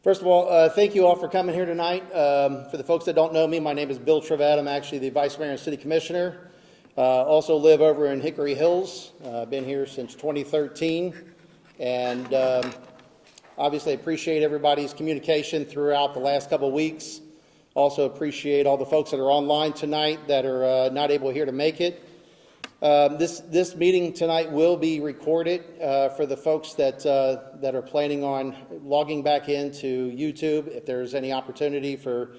First of all, thank you all for coming here tonight. For the folks that don't know me, my name is Bill Trevette. I'm actually the Vice Mayor and City Commissioner. Also live over in Hickory Hills. Been here since 2013. And obviously appreciate everybody's communication throughout the last couple of weeks. Also appreciate all the folks that are online tonight that are not able here to make it. This meeting tonight will be recorded for the folks that are planning on logging back into YouTube. If there's any opportunity for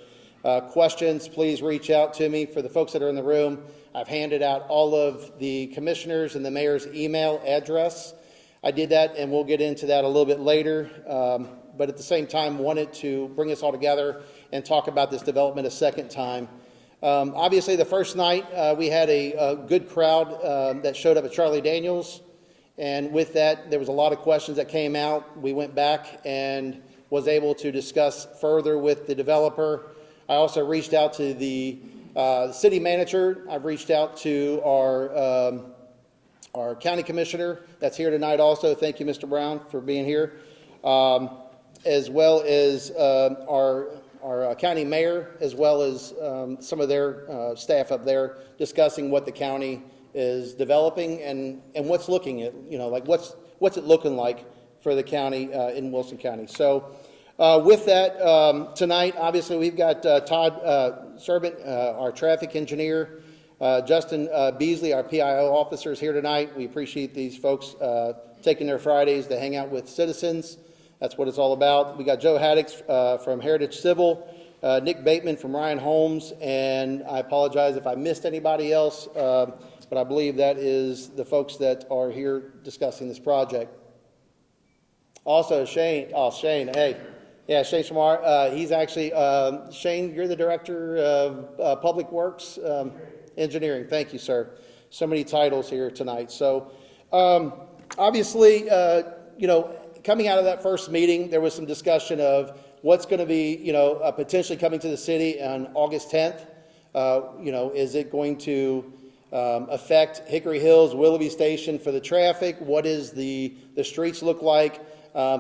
questions, please reach out to me. For the folks that are in the room, I've handed out all of the commissioners and the mayor's email address. I did that, and we'll get into that a little bit later. But at the same time, wanted to bring us all together and talk about this development a second time. Obviously, the first night, we had a good crowd that showed up at Charlie Daniels. And with that, there was a lot of questions that came out. We went back and was able to discuss further with the developer. I also reached out to the city manager. I've reached out to our county commissioner that's here tonight also. Thank you, Mr. Brown, for being here. As well as our county mayor, as well as some of their staff up there, discussing what the county is developing and what's looking at, like what's it looking like for the county in Wilson County. So with that, tonight, obviously, we've got Todd Servant, our traffic engineer, Justin Beasley, our PIO officer, is here tonight. We appreciate these folks taking their Fridays to hang out with citizens. That's what it's all about. We got Joe Haddix from Heritage Civil, Nick Bateman from Ryan Homes, and I apologize if I missed anybody else, but I believe that is the folks that are here discussing this project. Also, Shane, hey. Yeah, Shane Shamar, he's actually, Shane, you're the Director of Public Works, Engineering. Thank you, sir. So many titles here tonight. So, obviously, coming out of that first meeting, there was some discussion of what's going to be, potentially coming to the city on August 10th. Is it going to affect Hickory Hills, Willoughby Station for the traffic? What does the streets look like?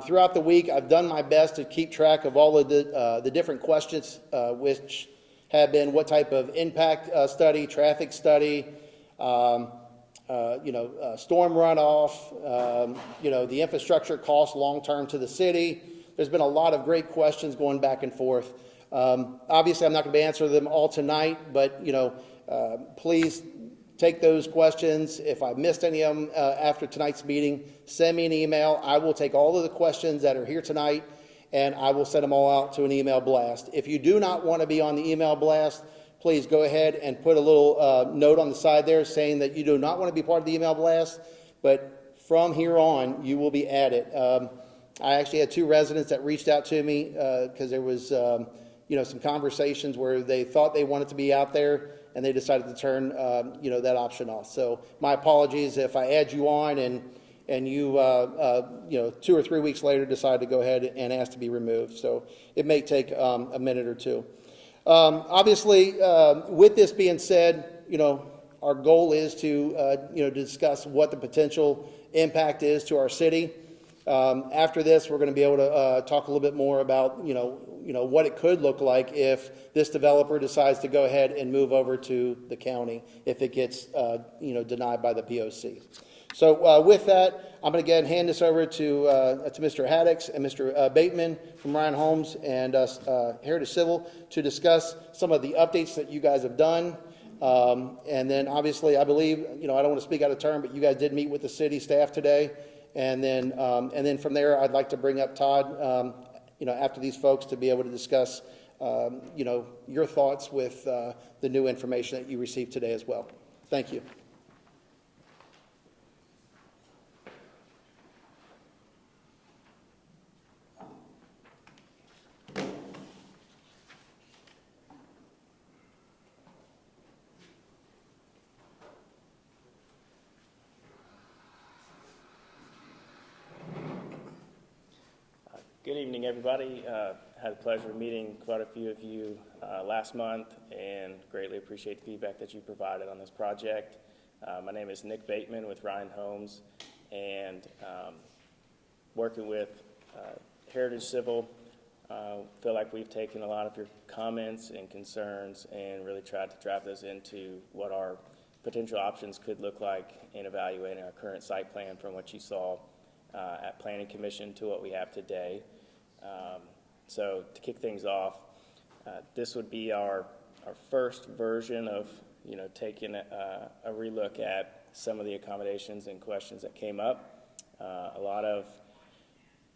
Throughout the week, I've done my best to keep track of all of the different questions, which have been what type of impact study, traffic study, storm runoff, the infrastructure costs long-term to the city. There's been a lot of great questions going back and forth. Obviously, I'm not going to be answering them all tonight, but, please take those questions. If I missed any of them after tonight's meeting, send me an email. I will take all of the questions that are here tonight, and I will send them all out to an email blast. If you do not want to be on the email blast, please go ahead and put a little note on the side there saying that you do not want to be part of the email blast, but from here on, you will be added. I actually had 2 residents that reached out to me because there was, some conversations where they thought they wanted to be out there, and they decided to turn, that option off. So my apologies if I add you on and you, 2 or 3 weeks later decide to go ahead and ask to be removed. So it may take a minute or two. Obviously, with this being said, our goal is to, discuss what the potential impact is to our city. After this, we're going to be able to talk a little bit more about, what it could look like if this developer decides to go ahead and move over to the county if it gets, denied by the POC. So with that, I'm going to go ahead and hand this over to Mr. Haddix and Mr. Bateman from Ryan Homes and Heritage Civil to discuss some of the updates that you guys have done. And then obviously, I believe, I don't want to speak out of turn, but you guys did meet with the city staff today. And then from there, I'd like to bring up Todd, after these folks to be able to discuss, your thoughts with the new information that you received today as well. Thank you. Good evening, everybody. Had the pleasure of meeting quite a few of you last month and greatly appreciate the feedback that you provided on this project. My name is Nick Bateman with Ryan Homes, and working with Heritage Civil, Feel like we've taken a lot of your comments and concerns and really tried to drive those into what our potential options could look like in evaluating our current site plan from what you saw at Planning Commission to what we have today. So to kick things off, this would be our first version of, taking a relook at some of the accommodations and questions that came up. A lot of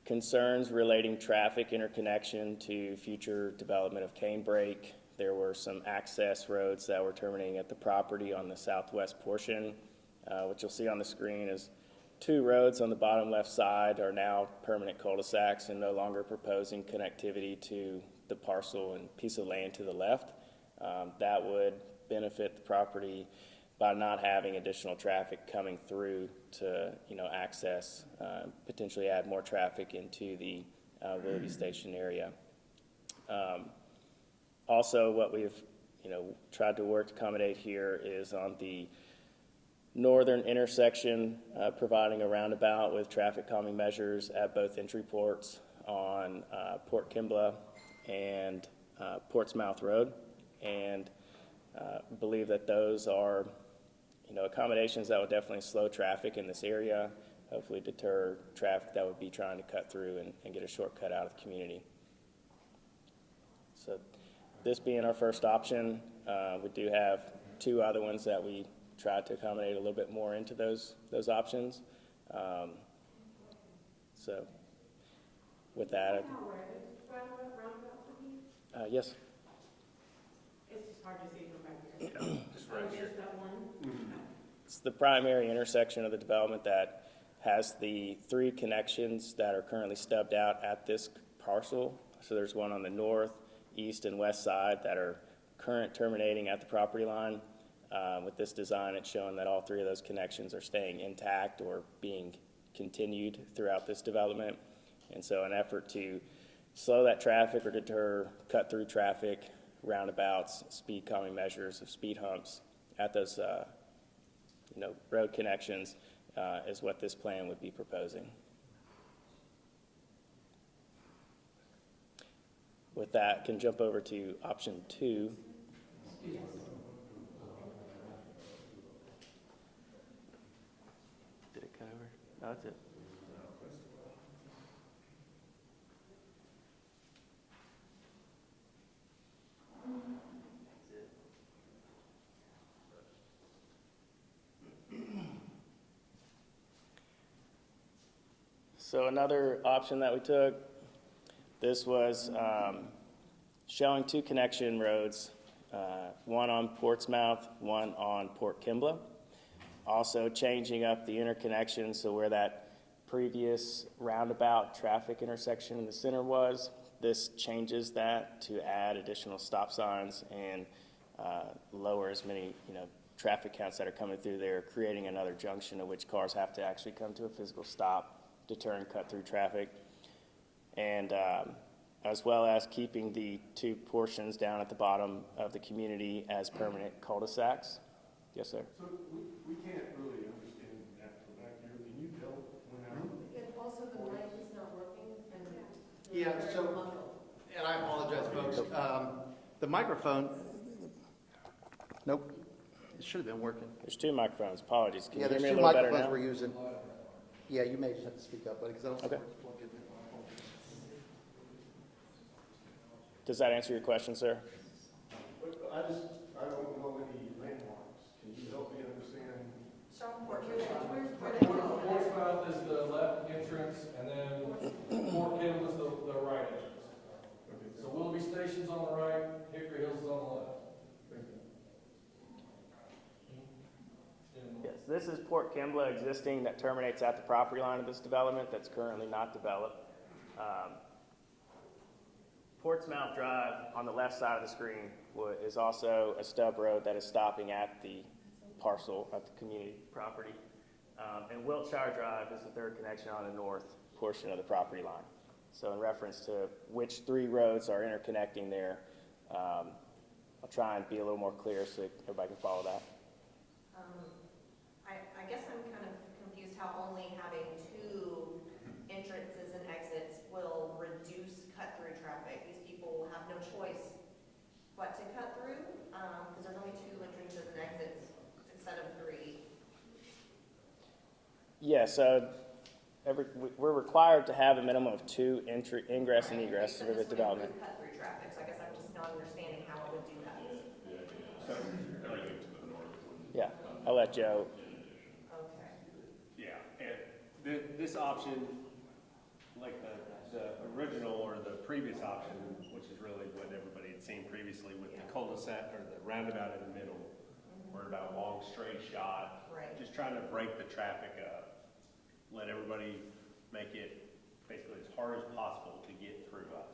concerns relating traffic interconnection to future development of Canebrake. There were some access roads that were terminating at the property on the southwest portion. What you'll see on the screen is 2 roads on the bottom left side are now permanent cul-de-sacs and no longer proposing connectivity to the parcel and piece of land to the left. That would benefit the property by not having additional traffic coming through to, access, potentially add more traffic into the Willoughby Station area. Also, what we've, tried to work to accommodate here is on the northern intersection, providing a roundabout with traffic calming measures at both entry ports on Port Kimball and Portsmouth Road, and believe that those are accommodations that would definitely slow traffic in this area, hopefully deter traffic that would be trying to cut through and get a shortcut out of the community. So this being our first option, we do have 2 other ones that we tried to accommodate a little bit more into those options. So with that, yes. It's just hard to see from back here. Just right here. Just that one? It's the primary intersection of the development that has the 3 connections that are currently stubbed out at this parcel. So there's one on the north, east, and west side that are current terminating at the property line. With this design, it's showing that all 3 of those connections are staying intact or being continued throughout this development. And so an effort to slow that traffic or deter cut-through traffic, roundabouts, speed calming measures of speed humps at those road connections is what this plan would be proposing. With that, can jump over to option 2. Did it cut over? No, that's it. So another option that we took, this was showing 2 connection roads, one on Portsmouth, one on Port Kimball. Also changing up the interconnection, so where that previous roundabout traffic intersection in the center was, this changes that to add additional stop signs and lower as many traffic counts that are coming through there, creating another junction at which cars have to actually come to a physical stop, deter and cut through traffic, and as well as keeping the 2 portions down at the bottom of the community as permanent cul-de-sacs. Yes, sir. So we can't really understand that from back here. Can you tell when that? And also the mic is not working and Yeah, very so- muffled. And I apologize, folks. The microphone, nope, it should have been working. There's 2 microphones. Apologies. Can Yeah, you hear there's me a 2 little better microphones now? we're using. Yeah, you may just have to speak up, buddy, because I don't. Okay. Does that answer your question, sir? I don't know any landmarks. Can you help me understand? Portsmouth is the left entrance, and then Port Kimball is the right entrance. So Willoughby Station's on the right, Hickory Hills is on the left. Yes, this is Port Kimball existing that terminates at the property line of this development that's currently not developed. Portsmouth Drive on the left side of the screen is also a stub road that is stopping at the parcel of the community property. And Wiltshire Drive is the 3rd connection on the north portion of the property line. So in reference to which 3 roads are interconnecting there, I'll try and be a little more clear so everybody can follow that. I guess I'm kind of confused how only having 2 entrances and exits will reduce cut-through traffic traffic. These people will have no choice but to cut through, because there's only 2 entrances and exits instead of 3. Yeah, so we're required to have a minimum of 2 ingress and egress So for the this would development. include cut-through traffic, so I guess I'm just not understanding how it would do that. Yeah, I'll let Joe. Okay. Yeah, and this option, like the original or the previous option, which is really what everybody had seen previously with the cul-de-sac or the roundabout in the middle, or about a long straight shot. Right. Just trying to break the traffic up, let everybody make it basically as hard as possible to get through us,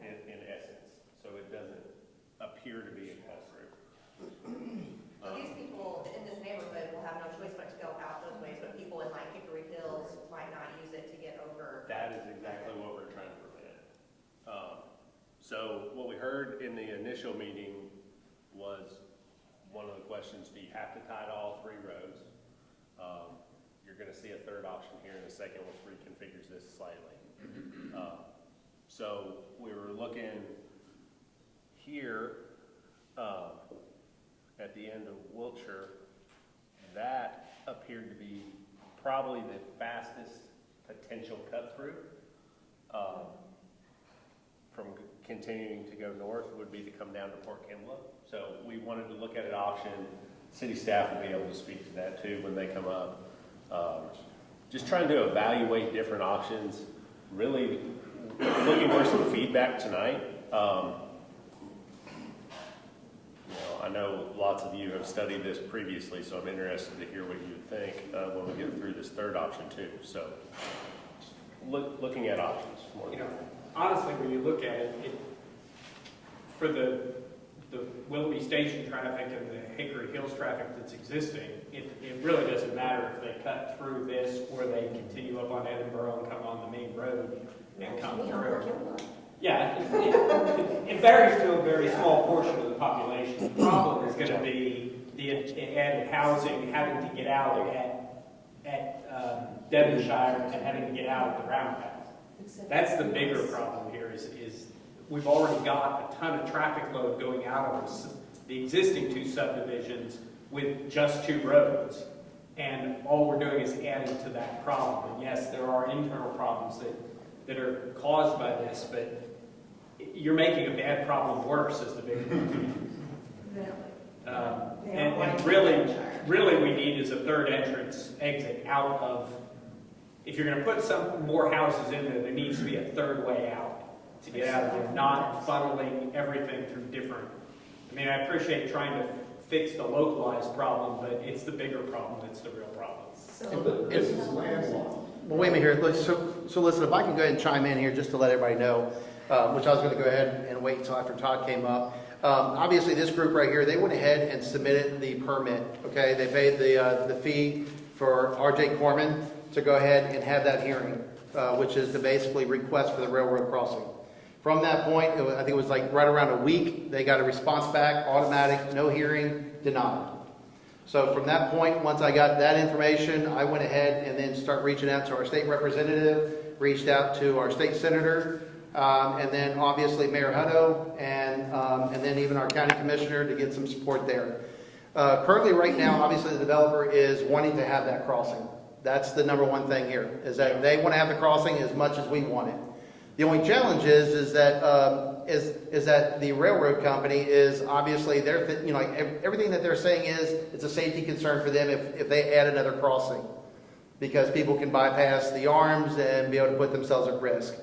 in essence, so it doesn't appear to be a cut-through. So these people in this neighborhood will have no choice but to go out those ways, but people in like Hickory Hills might not use it to get over. That is exactly what we're trying to prevent. So what we heard in the initial meeting was one of the questions, do you have to tie to all 3 roads? You're gonna see a third option here in a second, which reconfigures this slightly. So we were looking here, at the end of Wiltshire, that appeared to be probably the fastest potential cut through. From continuing to go north would be to come down to Port Kimball. So we wanted to look at an option. City staff will be able to speak to that too when they come up. Just trying to evaluate different options, really looking for some feedback tonight. I know lots of you have studied this previously, so I'm interested to hear what you would think when we get through this third option too. So, looking at options more. Honestly, when you look at it, for the Willoughby Station traffic and the Hickory Hills traffic that's existing, it really doesn't matter if they cut through this or they continue up on Edinburgh and come on the main road and come through. Yeah, it varies to a very small portion of the population. The problem is going to be the added housing, having to get out at Devonshire and having to get out at the roundabout. That's the bigger problem here is we've already got a ton of traffic load going out of the existing 2 subdivisions with just 2 roads. And all we're doing is adding to that problem. And yes, there are internal problems that are caused by this, but you're making a bad problem worse is the big problem. And really we need is a third entrance exit out of, if you're going to put some more houses in there, there needs to be a third way out to get out of there, not funneling everything through different. I mean, I appreciate trying to fix the localized problem, but it's the bigger problem that's the real problem. This is landlocked. Well, wait a minute here. So listen, if I can go ahead and chime in here just to let everybody know, which I was going to go ahead and wait until after Todd came up. Obviously, this group right here, they went ahead and submitted the permit. Okay, they paid the fee for R.J. Corman to go ahead and have that hearing, which is to basically request for the railroad crossing. From that point, I think it was like right around a week, they got a response back, automatic, no hearing, denied. So from that point, once I got that information, I went ahead and then start reaching out to our state representative, reached out to our state senator, and then obviously Mayor Hutto, and then even our county commissioner to get some support there. Currently right now, obviously the developer is wanting to have that crossing. That's the number one thing here, is that they want to have the crossing as much as we want it. The only challenge is that the railroad company is obviously everything that they're saying is it's a safety concern for them if they add another crossing, because people can bypass the arms and be able to put themselves at risk.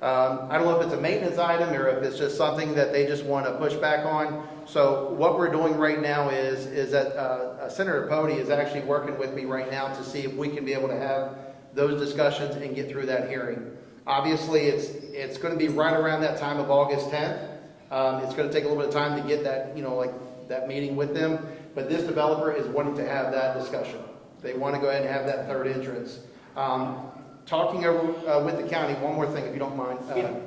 I don't know if it's a maintenance item or if it's just something that they just want to push back on. So what we're doing right now is that Senator Pody is actually working with me right now to see if we can be able to have those discussions and get through that hearing. Obviously, it's going to be right around that time of August 10th. It's going to take a little bit of time to get that, that meeting with them. But this developer is wanting to have that discussion. They want to go ahead and have that third entrance. Talking over with the county, one more thing, if you don't mind,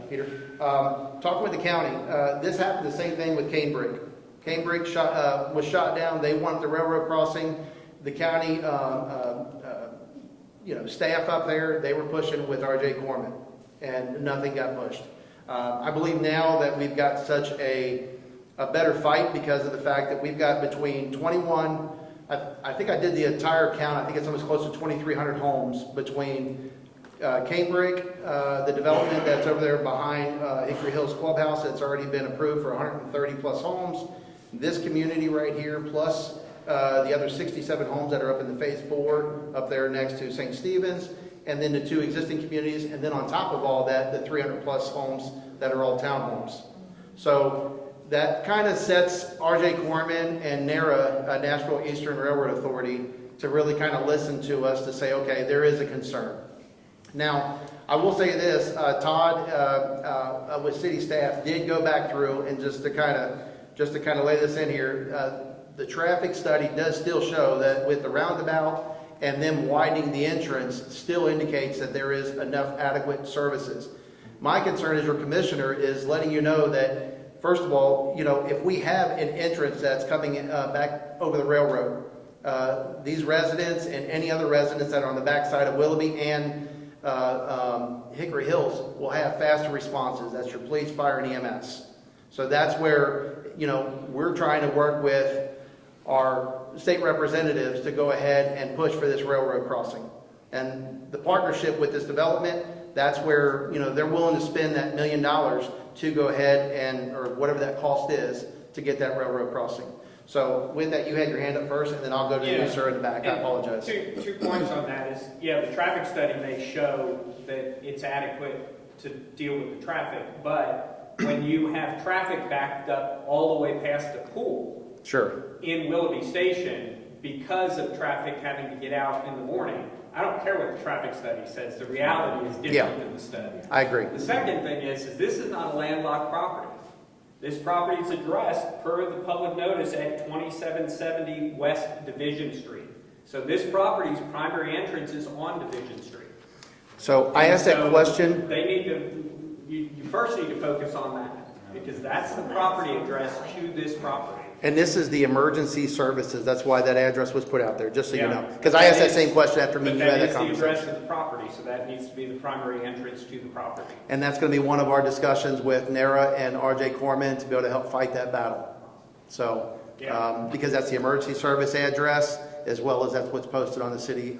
Peter. Talking with the county, this happened the same thing with Cambridge. Cambridge was shot down. They wanted the railroad crossing. The county, staff up there, they were pushing with R.J. Corman, and nothing got pushed. I believe now that we've got such a better fight because of the fact that we've got between 21, I think I did the entire count, I think it's almost close to 2,300 homes between Canebrake, the development that's over there behind Hickory Hills Clubhouse that's already been approved for 130 plus homes, this community right here, plus the other 67 homes that are up in the phase 4 up there next to St. Stephen's, and then the 2 existing communities, and then on top of all that, the 300 plus homes that are all townhomes. So that kind of sets R.J. Corman and NARA, Nashville Eastern Railroad Authority, to really kind of listen to us to say, okay, there is a concern. Now, I will say this, Todd with city staff did go back through, and just to kind of lay this in here, the traffic study does still show that with the roundabout and them widening the entrance still indicates that there is enough adequate services. My concern as your commissioner is letting you know that, first of all, if we have an entrance that's coming back over the railroad, these residents and any other residents that are on the backside of Willoughby and Hickory Hills will have faster responses. That's your police, fire, and EMS. So that's where, we're trying to work with our state representatives to go ahead and push for this railroad crossing. And the partnership with this development, that's where, they're willing to spend that $1 million to go ahead and, or whatever that cost is, to get that railroad crossing. So with that, you had your hand up first, and then I'll go to you, sir, in the back. I apologize. Two points on that is, the traffic study may show that it's adequate to deal with the traffic, but when you have traffic backed up all the way past the pool, Sure. in Willoughby Station, because of traffic having to get out in the morning, I don't care what the traffic study says, the reality is different than the study. I agree. The second thing is this is not a landlocked property. This property is addressed per the public notice at 2770 West Division Street. So this property's primary entrance is on Division Street. So I asked that question. They need to, you first need to focus on that, because that's the property address to this property. And this is the emergency services. That's why that address was put out there, just so you Yeah. know. Because I asked that same question after me and you But had that that is the address conversation. of the property, so that needs to be the primary entrance to the property. And that's going to be one of our discussions with NARA and R.J. Corman to be able to help fight that battle. So, because that's the emergency service address, as well as that's what's posted on the city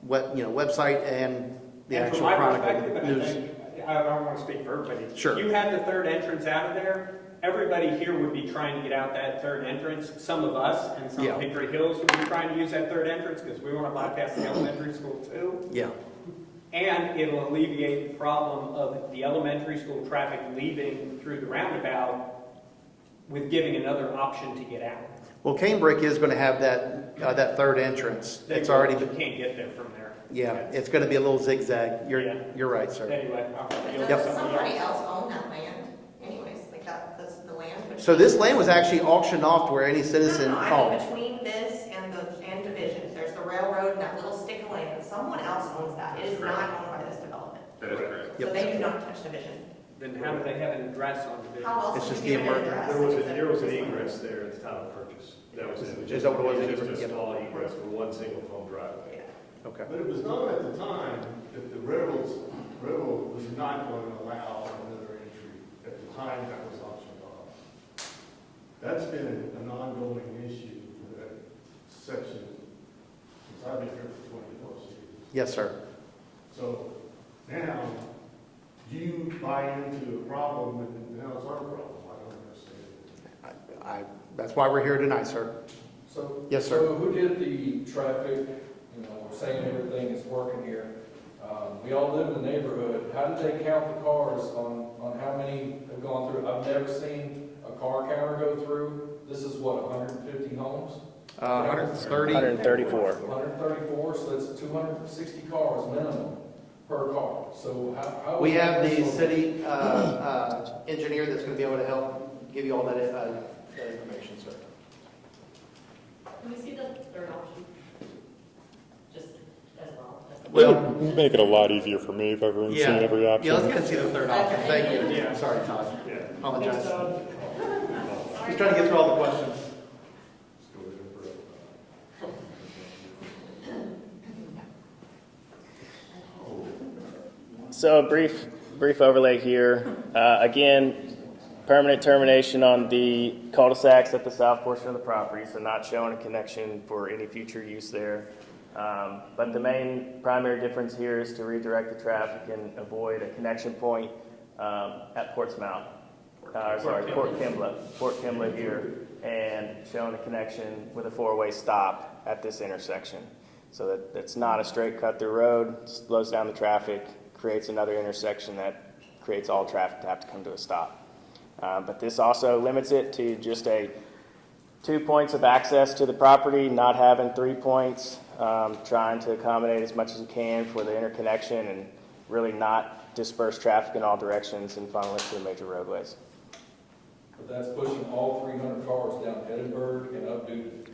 website and the And actual from my Chronicle perspective, news. and I don't want to speak for everybody. Sure. If you had the third entrance out of there, everybody here would be trying to get out that third entrance. Some of us and some of Hickory Hills would be trying to use that third entrance because we want to bypass the elementary school too. Yeah. And it'll alleviate the problem of the elementary school traffic leaving through the roundabout with giving another option to get out. Well, Canebrake is going to have that third entrance. It's already You can't get there from there. Yeah, it's going to be a little zigzag. You're right, sir. Anyway, But does somebody else own that land anyways? Like that's the land? So this land was actually auctioned off to where any citizen No, I mean, called. between this and Division, there's the railroad and that little stick of land. Someone else owns that. It is not owned by this development. That is correct. So they do not touch Division. Then how do they have an address on Division? How else It's would just you the give it an emergency. address? There was an egress there at the time of purchase. That was it. Is that what it was? Just a Yep. small egress for one single phone driveway. Okay. But it was known at the time that the railroad was not going to allow another entry at the time that was auctioned off. That's been an ongoing issue for that section since I've been here for 20 plus years. Yes, sir. So now, you buy into a problem and now it's our problem. I don't understand. That's why we're here tonight, sir. So, Yes, sir. So who did the traffic, we're saying everything is working here. We all live in the neighborhood. How did they count the cars on how many have gone through? I've never seen a car counter go through. This is what, 150 homes? 130. 134. 134, so that's 260 cars minimum per car. So how? We have the city engineer that's going to be able to help give you all that information, sir. Can we see the third option? Just as well. Well, It'd make it a lot easier for me if everyone's seen every option. Yeah, let's get to see the third option. Thank you. Yeah. Sorry, Todd. Yeah. Apologize. He's trying to get through all the questions. Let's go there for So a brief brief overlay here. Again, permanent termination on the cul-de-sacs at the south portion of the property, so not showing a connection for any future use there. But the main primary difference here is to redirect the traffic and avoid a connection point at Portsmouth. Port Kembla here, and showing a connection with a four-way stop at this intersection. So that it's not a straight cut through road, slows down the traffic, creates another intersection that creates all traffic to have to come to a stop. But this also limits it to just 2 points of access to the property, not having 3 points, trying to accommodate as much as you can for the interconnection and really not disperse traffic in all directions and funnel it to the major roadways. But that's pushing all 300 cars down Edinburgh and up Newton,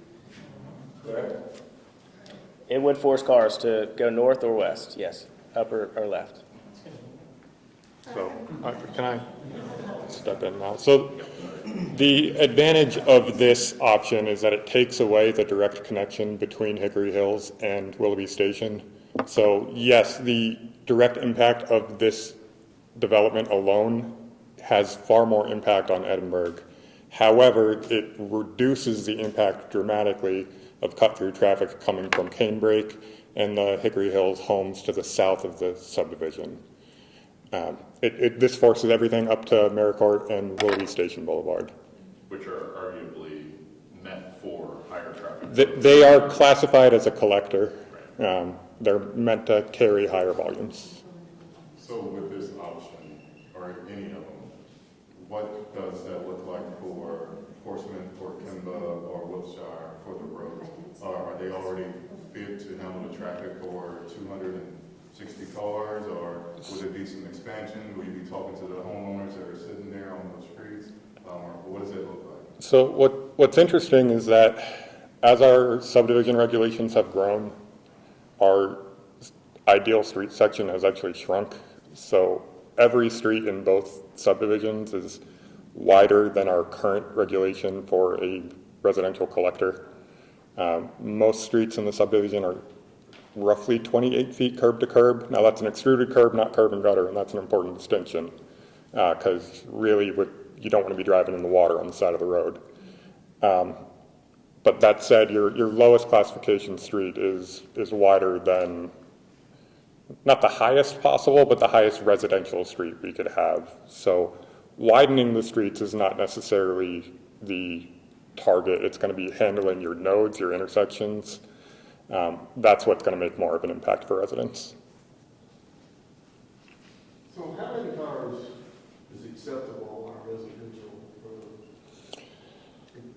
correct? It would force cars to go north or west, yes, up or left. So, can I step in now? So, the advantage of this option is that it takes away the direct connection between Hickory Hills and Willoughby Station. So, yes, the direct impact of this development alone has far more impact on Edinburgh. However, it reduces the impact dramatically of cut-through traffic coming from Canebrake and the Hickory Hills homes to the south of the subdivision. This forces everything up to Maricourt and Willoughby Station Boulevard. Which are arguably meant for higher traffic. They are classified as a collector. They're meant to carry higher volumes. So with this option, or any of them, what does that look like for Portsmouth, Port Kembla, or Wiltshire for the roads? Are they already fit to handle the traffic for 260 cars, or would it be some expansion? Will you be talking to the homeowners that are sitting there on those streets? Or what does it look like? So what's interesting is that as our subdivision regulations have grown, our ideal street section has actually shrunk. So every street in both subdivisions is wider than our current regulation for a residential collector. Most streets in the subdivision are roughly 28 feet curb to curb. Now that's an extruded curb, not curb and gutter, and that's an important distinction because really you don't want to be driving in the water on the side of the road. But that said, your lowest classification street is wider than, not the highest possible, but the highest residential street we could have. So widening the streets is not necessarily the target. It's going to be handling your nodes, your intersections. That's what's going to make more of an impact for residents. So how many cars is acceptable on a residential road?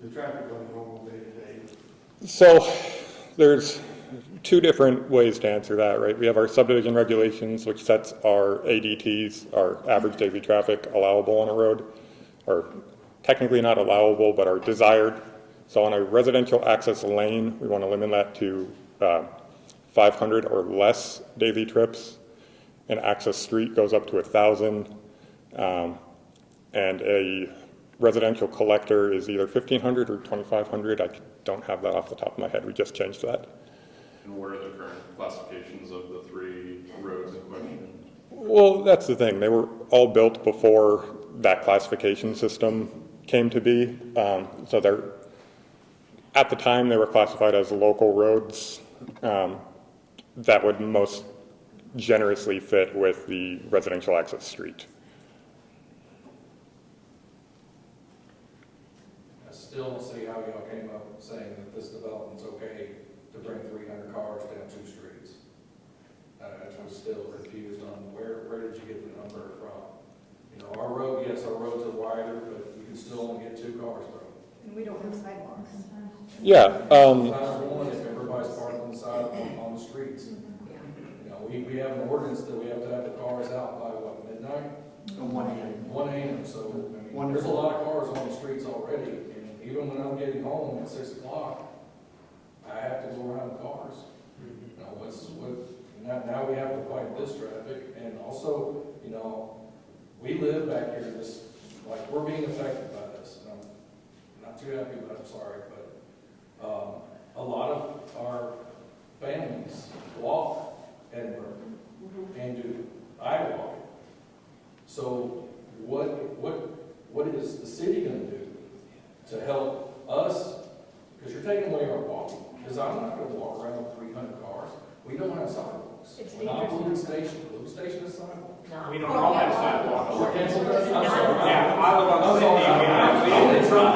The traffic on a normal day-to-day? So there's two different ways to answer that, right? We have our subdivision regulations, which sets our ADTs, our average daily traffic allowable on a road, or technically not allowable, but are desired. So on a residential access lane, we want to limit that to 500 or less daily trips. An access street goes up to 1,000. And a residential collector is either 1,500 or 2,500. I don't have that off the top of my head. We just changed that. And what are the current classifications of the three roads in question? Well, that's the thing. They were all built before that classification system came to be. So at the time, they were classified as local roads that would most generously fit with the residential access street. I still don't see how y'all came up saying that this development's okay to bring 300 cars down 2 streets. I'm still confused on where did you get the number from? You know, our road, yes, our roads are wider, but you can still only get 2 cars through. And we don't have sidewalks. Yeah. Sometimes one, if everybody's parked on the side, on the streets. You know, we have an ordinance that we have to have the cars out by what, midnight? 1 a.m. 1 a.m. So, I mean, there's a lot of cars on the streets already, and even when I'm getting home at 6 o'clock, I have to go around the cars. You know, now we have to fight this traffic, and also, you know, we live back here in this, like, we're being affected by this, and I'm not too happy, but I'm sorry, but a lot of our families walk Edinburgh and do. I walk. So what is the city gonna do to help us? Because you're taking away our walking, because I'm not gonna walk around with 300 cars. We don't have sidewalks. It's We're not dangerous. Blue Station is sidewalks. We don't all have sidewalks. Or Kensington? I'm sorry. Yeah, I live on I'm Cindy. sorry.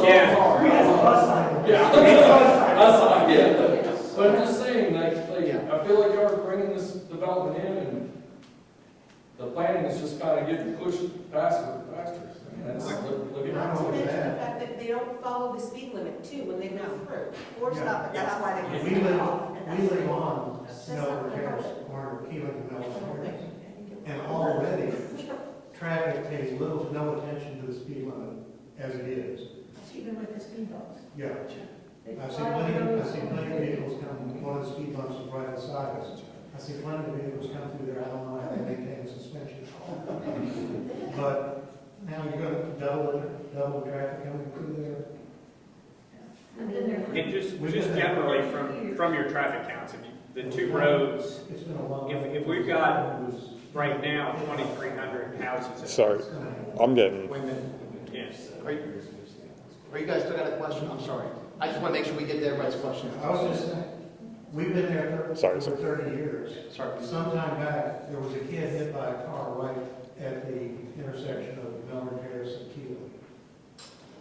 Yeah. But I'm just saying, I feel like you're bringing this development in, and the planning is just kind of getting pushed faster. I mean, that's, look at Not to that. mention the fact that they don't follow the speed limit too when they go through. Or stop, and that's why they. We live on Snow Terrace, corner of Keeling and Melville Terrace. And already, traffic pays little to no attention to the speed limit as it is. Even with the speed bumps. Yeah. I've seen plenty of vehicles come, one of the speed bumps is right beside us. I see plenty of vehicles come through there, I don't know how they maintain suspension. But now you're gonna double the traffic coming through there. And just generally from your traffic counts, the two roads, It's been a long. if we've got right now 2,300 houses. Sorry, I'm getting, Yes. Are you guys still got a question? I'm sorry. I just want to make sure we get to everybody's question. I was just saying, we've been there Sorry, for 30 years. Sorry. Sometime back, there was a kid hit by a car right at the intersection of Melbourne Terrace and Keeling.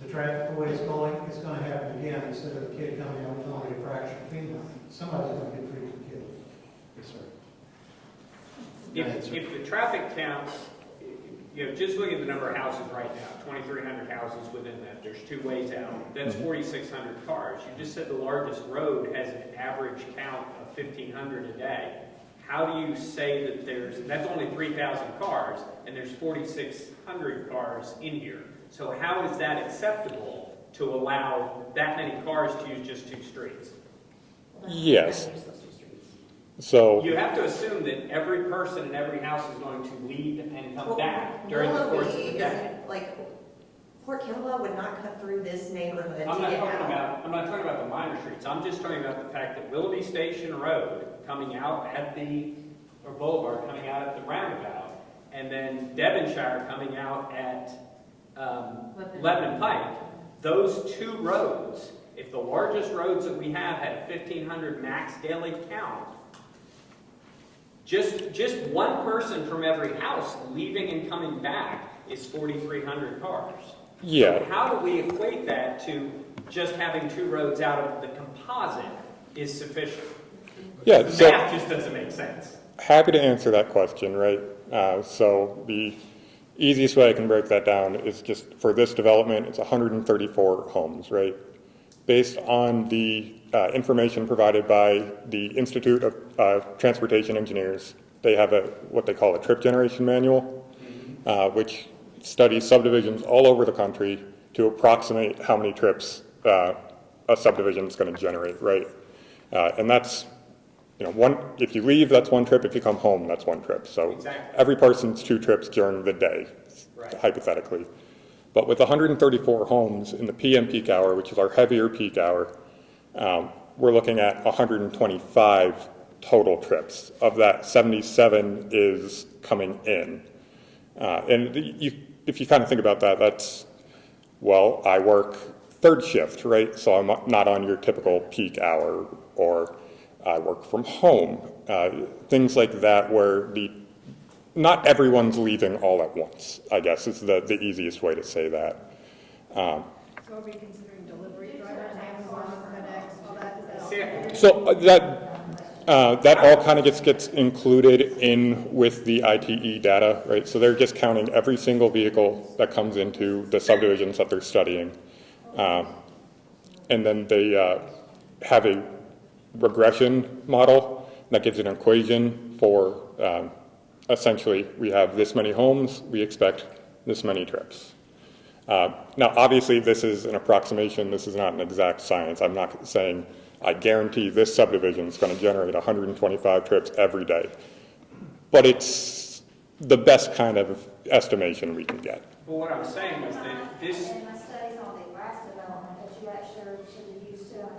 The traffic, the way it's going, it's going to happen again. Instead of the kid coming out with only a fraction of FEMA, somebody's going to get freaking killed. Yes, sir. Go ahead, sir. If the traffic counts, just look at the number of houses right now, 2,300 houses within that, there's two ways out, that's 4,600 cars. You just said the largest road has an average count of 1,500 a day. How do you say that that's only 3,000 cars, and there's 4,600 cars in here? So how is that acceptable to allow that many cars to use just two streets? yes. So, You have to assume that every person in every house is going to leave and come back during the course of the day. Like, Port Kembla would not cut through this neighborhood to I'm not get talking out. about the minor streets. I'm just talking about the fact that Willoughby Station Road coming out at or Boulevard coming out at the roundabout, and then Devonshire coming out at Lebanon Pike. Those two roads, if the largest roads that we have had 1,500 max daily count, just one person from every house leaving and coming back is 4,300 cars. yeah, How do we equate that to just having two roads out of the composite is sufficient? yeah, The so math just doesn't make sense. happy to answer that question, right? So the easiest way I can break that down is just for this development, it's 134 homes, right? Based on the information provided by the Institute of Transportation Engineers, they have what they call a trip generation manual, which studies subdivisions all over the country to approximate how many trips a subdivision is going to generate, right? And that's, if you leave, that's one trip. If you come home, that's one trip. So Exactly. every person's two trips during the day, Right. hypothetically. But with 134 homes in the PM peak hour, which is our heavier peak hour, we're looking at 125 total trips. Of that, 77 is coming in. And if you kind of think about that, that's, well, I work third shift, right? So I'm not on your typical peak hour, or I work from home. Things like that where not everyone's leaving all at once, I guess is the easiest way to say that. So are we considering delivery drivers, Amazon, FedEx, all that? So that all kind of gets included in with the ITE data, right? So they're just counting every single vehicle that comes into the subdivisions that they're studying. And then they have a regression model that gives an equation for essentially, we have this many homes, we expect this many trips. Now, obviously, this is an approximation. This is not an exact science. I'm not saying I guarantee this subdivision is going to generate 125 trips every day. But it's the best kind of estimation we can get. Well, what I'm saying is that this, And my studies on the grass development, that you actually should use 2.5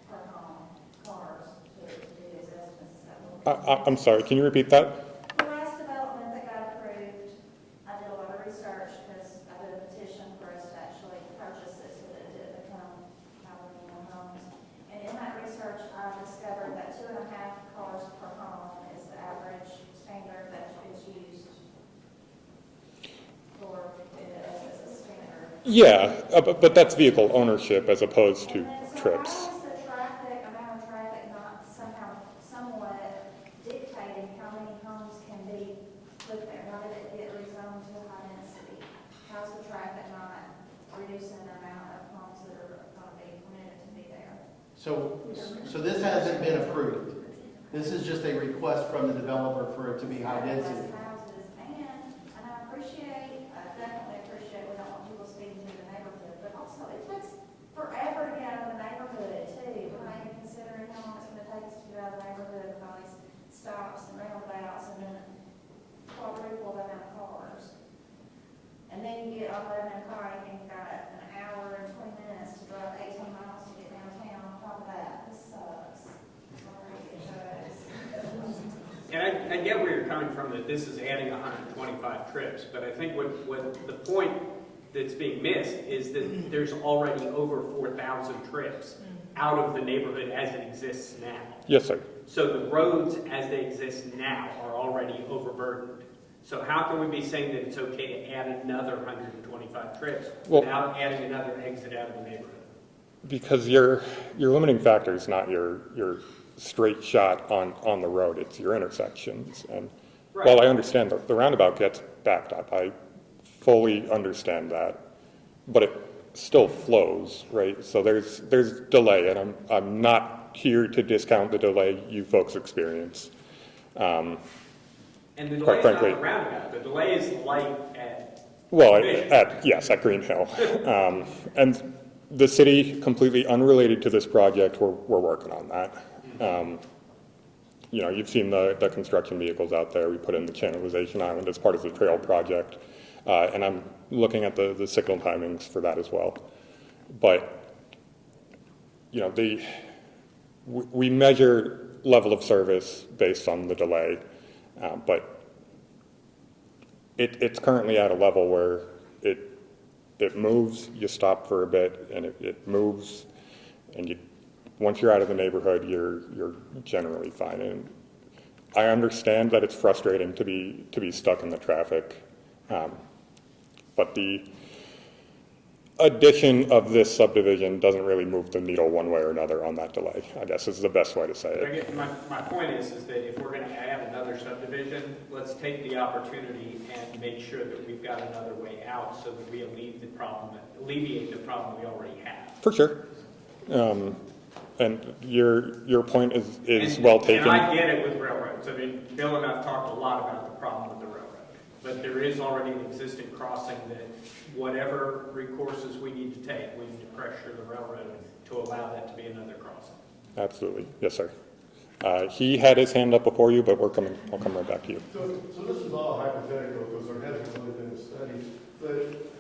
per cars to do these estimates. Is that what- I'm sorry, can you repeat that? The grass development that got Yeah, but that's vehicle ownership as opposed to And then, so trips. how is the traffic, amount of traffic not somehow, somewhat dictating how many homes can be put there? How did it get rezoned to high density? How's the traffic not reducing the amount of homes that are going to be permitted to be there? So this hasn't been approved. This is just a request from the developer for it to be high density. Less houses, and I appreciate, I definitely appreciate, we don't want people speeding through the neighborhood, but also it takes forever to get out of the neighborhood too. We're not even considering how long it's gonna take us to get out of the neighborhood with all these stops and roundabouts and then quadruple the amount of cars. And then you get on Lebanon Pike and you've got an hour and 20 minutes to drive 18 miles to get downtown on top of that. This sucks. Sorry, it does. And I get where you're coming from, that this is adding 125 trips, but I think what the point that's being missed is that there's already over 4,000 trips out of the neighborhood as it exists now. Yes, sir. So the roads as they exist now are already overburdened. So how can we be saying that it's okay to add another 125 trips without adding another exit out of the neighborhood? Because your limiting factor is not your straight shot on the road, it's your intersections. And Right. while I understand the roundabout gets backed up, I fully understand that, but it still flows, right? So there's delay, and I'm not here to discount the delay you folks experience. And the Quite delay is not frankly. the roundabout, the delay is light at Well, Vision. at Green Hill. And the city, completely unrelated to this project, we're working on that. You know, you've seen the construction vehicles out there. We put in the channelization island as part of the trail project. And I'm looking at the signal timings for that as well. But, you know, we measure level of service based on the delay. But it's currently at a level where it moves, you stop for a bit, and it moves, and once you're out of the neighborhood, you're generally fine. And I understand that it's frustrating to be stuck in the traffic, but the addition of this subdivision doesn't really move the needle one way or another on that delay, I guess is the best way to say But it. again, my point is that if we're gonna add another subdivision, let's take the opportunity and make sure that we've got another way out so that we alleviate the problem we already have. For sure. And your point is well taken. And I get it with railroads. I mean, Bill and I've talked a lot about the problem with the railroad. But there is already an existing crossing that whatever recourses we need to take, we need to pressure the railroad to allow that to be another crossing. Absolutely. Yes, sir. He had his hand up before you, but I'll come right back to you. So this is all hypothetical because there hasn't really been a study. But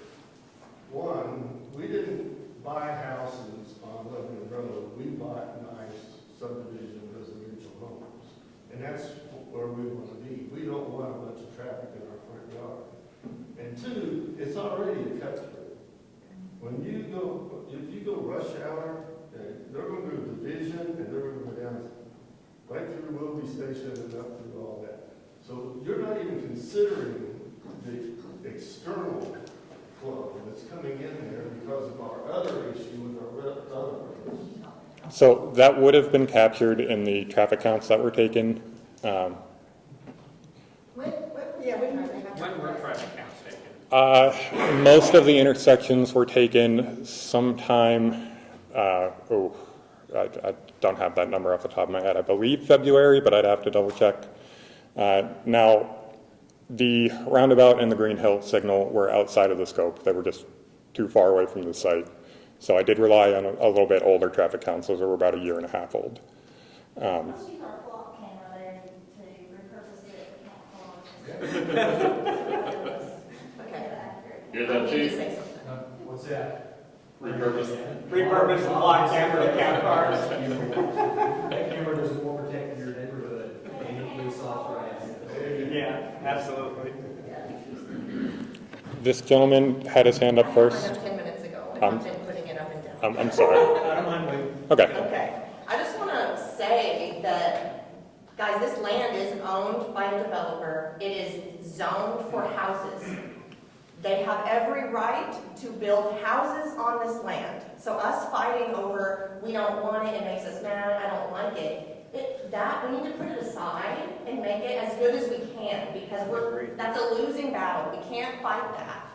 one, we didn't buy houses on Lebanon Road. We bought nice subdivision residential homes. And that's where we want to be. We don't want a bunch of traffic in our front yard. And two, it's already a cut through. When you go, if you go rush hour, they're going to go to Division and they're going to go down right through Willoughby Station and up through all that. So you're not even considering the external flow that's coming in there because of our other issue with our other roads. So that would have been captured in the traffic counts that were taken. When were traffic counts taken? Most of the intersections were taken sometime, I don't have that number off the top of my head. I believe February, but I'd have to double check. Now, the roundabout and the Green Hill signal were outside of the scope. They were just too far away from the site. So I did rely on a little bit older traffic counts. Those were about a year and a half old. Let's use our flock camera there to repurpose it for cars. Okay. Hear that, Chief? Say something. What's that? Repurpose the block camera to count cars. That camera does more protect your neighborhood than any police officer has. Yeah, absolutely. This gentleman had his hand up I first. have 10 minutes ago, and I've been putting it up and down. I'm sorry. I don't mind waiting. Okay. Okay, I just want to say that, guys, this land is owned by a developer. It is zoned for houses. They have every right to build houses on this land. So us fighting over, we don't want it, it makes us mad, I don't like it, that, we need to put it aside and make it as good as we can, because that's a losing battle. We can't fight that.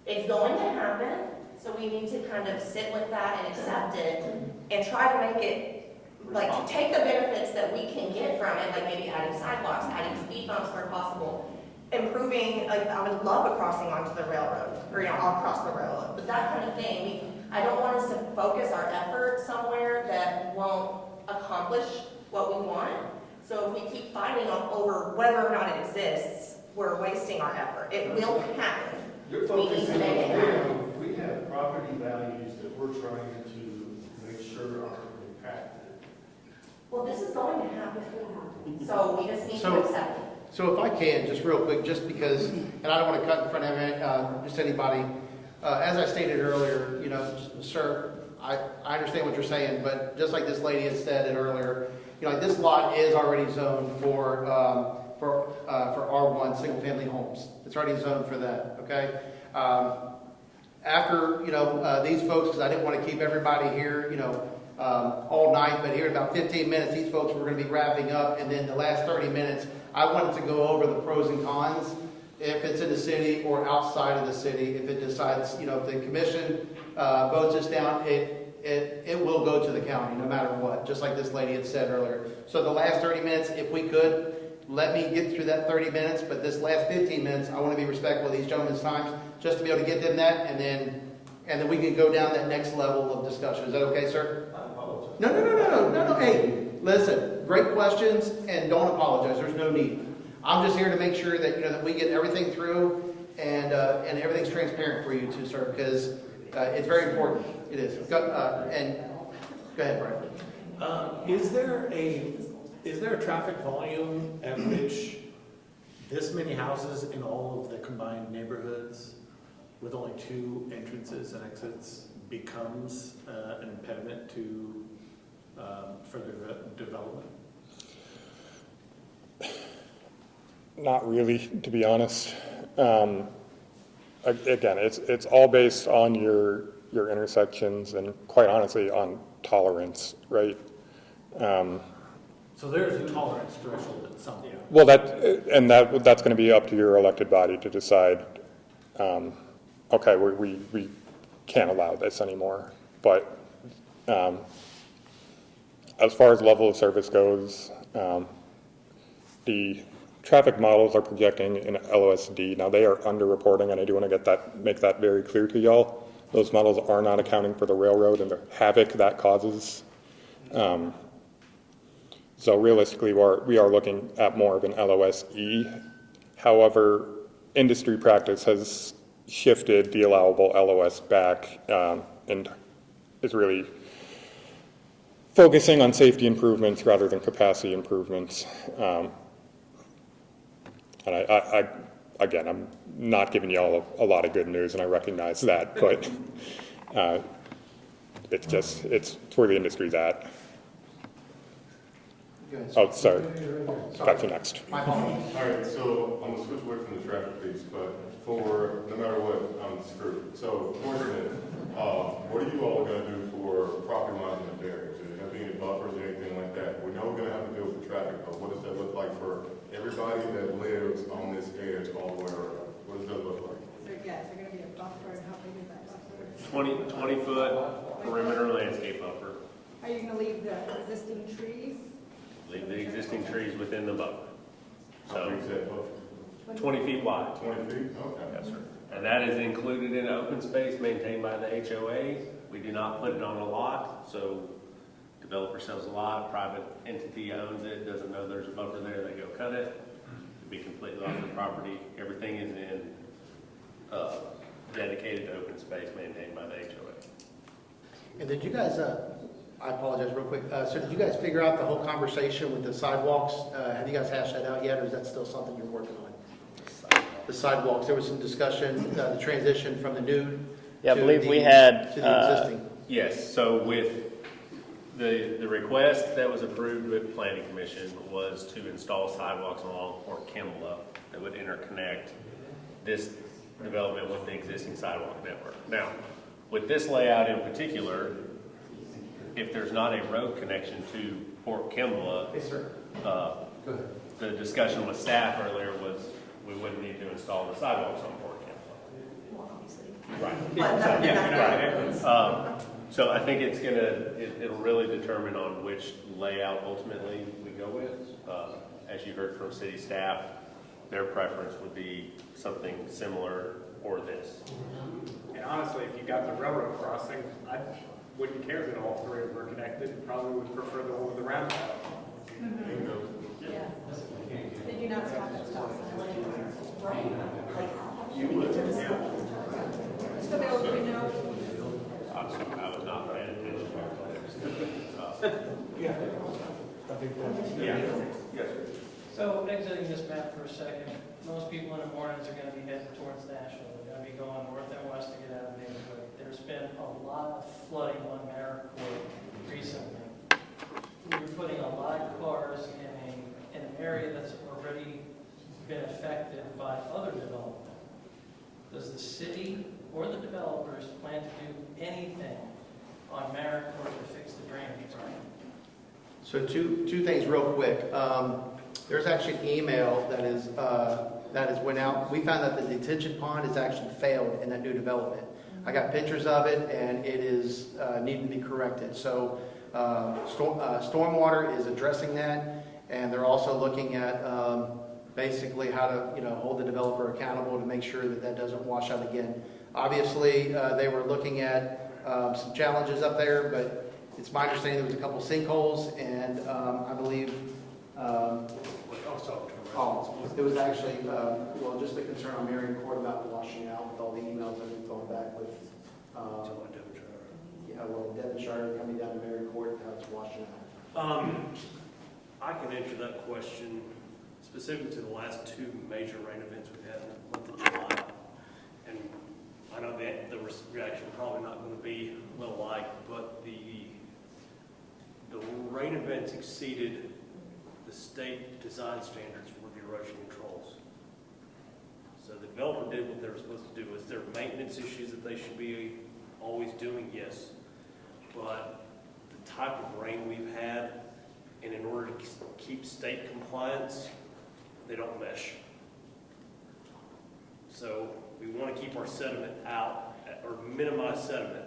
It's going to happen, so we need to kind of sit with that and accept it and try to make it, like, to take the benefits that we can get from it, like maybe adding sidewalks, adding speed bumps where possible, improving, like, I would love a crossing onto the railroad, or, across the railroad, but that kind of thing. I don't want us to focus our effort somewhere that won't accomplish what we want. So if we keep fighting over whether or not it exists, we're wasting our effort. It will happen. You're focusing on, we have property values that we're trying to make sure are impacted. Well, this is going to happen. So we just need to accept it. So if I can, just real quick, just because, and I don't want to cut in front of just anybody. As I stated earlier, sir, I understand what you're saying, but just like this lady had said earlier, this lot is already zoned for R1 single family homes. It's already zoned for that. Okay. After these folks, because I didn't want to keep everybody here, all night, but here in about 15 minutes, these folks were going to be wrapping up, and then the last 30 minutes, I wanted to go over the pros and cons, if it's in the city or outside of the city. If it decides, if the commission votes this down, it will go to the county no matter what, just like this lady had said earlier. So the last 30 minutes, if we could, let me get through that 30 minutes, but this last 15 minutes, I want to be respectful of these gentlemen's times, just to be able to get them that, and then we can go down that next level of discussion. Is that okay, sir? I apologize. No. Hey, listen, great questions, and don't apologize. There's no need. I'm just here to make sure that, that we get everything through, and everything's transparent for you too, sir, because it's very important. It is. Go ahead, Brian. Is there a traffic volume at which this many houses in all of the combined neighborhoods with only 2 entrances and exits becomes an impediment to further development? Not really, to be honest. Again, it's all based on your intersections and, quite honestly, on tolerance, right? So there's a tolerance threshold at some point. Well, that's going to be up to your elected body to decide. Okay, we can't allow this anymore. But as far as level of service goes, the traffic models are projecting in LOSD. Now, they are underreporting, and I do want to make that very clear to y'all. Those models are not accounting for the railroad and the havoc that causes. So realistically, we are looking at more of an LOSE. However, industry practice has shifted the allowable LOS back and is really focusing on safety improvements rather than capacity improvements. And again, I'm not giving y'all a lot of good news, and I recognize that, but it's where the industry's at. Oh, sorry. Got you next. All right, so I'm gonna switch away from the traffic piece, but for no matter what, I'm screwed. So, Morrison, what are you all gonna do for property lines in the area? Is there gonna be any buffers or anything like that? We know we're gonna have to deal with the traffic, but what does that look like for everybody that lives on this edge all the way around? What does that look like? Is there gonna be a buffer, and how big is that buffer? 20-foot perimeter landscape buffer. Are you gonna leave the existing trees? Leave the existing trees within the buffer. How big is that buffer? 20 feet wide. 20 feet? Okay. Yes, sir. And that is included in open space maintained by the HOA. We do not put it on a lot, so developer sells a lot, private entity owns it, doesn't know there's a buffer there, they go cut it. It'd be completely off the property. Everything is in dedicated to open space maintained by the HOA. And did you guys, I apologize real quick, so did you guys figure out the whole conversation with the sidewalks? Have you guys hashed that out yet, or is that still something you're working on? The sidewalks, there was some discussion, the transition from the new Yeah, I to believe the- we had, to the existing. Yes, so with the request that was approved with Planning Commission was to install sidewalks along Port Kimball that would interconnect this development with the existing sidewalk network. Now, with this layout in particular, if there's not a road connection to Port Kembla, Yes, sir. the discussion with staff earlier was we wouldn't need to install the sidewalks on Port Kembla. Well, obviously. Right. But that's Right. So I think it'll really determine on which layout ultimately we go with. As you heard from city staff, their preference would be something similar or this. And honestly, if you got the railroad crossing, I wouldn't care that all three of them are connected, probably would prefer the one with the roundabout. Did you not stop at stop sign? right. Like, You would, So they'll, we know, I was not paying attention. Yeah. I think that's. Yes. So exiting this map for a second, most people in the mornings are gonna be heading towards Nashville. They're gonna be going north and west to get out of the neighborhood. There's been a lot of flooding on Merrick Court recently. You're putting a lot of cars in an area that's already been affected by other development. Does the city or the developers plan to do anything on Merrick Court to fix the drainage problem? So two things real quick. There's actually an email that has went out. We found that the detention pond has actually failed in that new development. I got pictures of it, and it is needing to be corrected. So stormwater is addressing that, and they're also looking at basically how to hold the developer accountable to make sure that that doesn't wash out again. Obviously, they were looking at some challenges up there, but it's my understanding there was a couple sinkholes, and I believe it was actually, just a concern on Marion Court about washing out with all the emails that we've gone back with. Devonshire coming down to Marion Court, how it's washing out. I can answer that question specific to the last two major rain events we've had in the month of July. And I know that the reaction probably not going to be well liked, but the rain events exceeded the state design standards for the erosion controls. So the developer did what they were supposed to do. Is there maintenance issues that they should be always doing? Yes. But the type of rain we've had, and in order to keep state compliance, they don't mesh. So we want to keep our sediment out, or minimize sediment,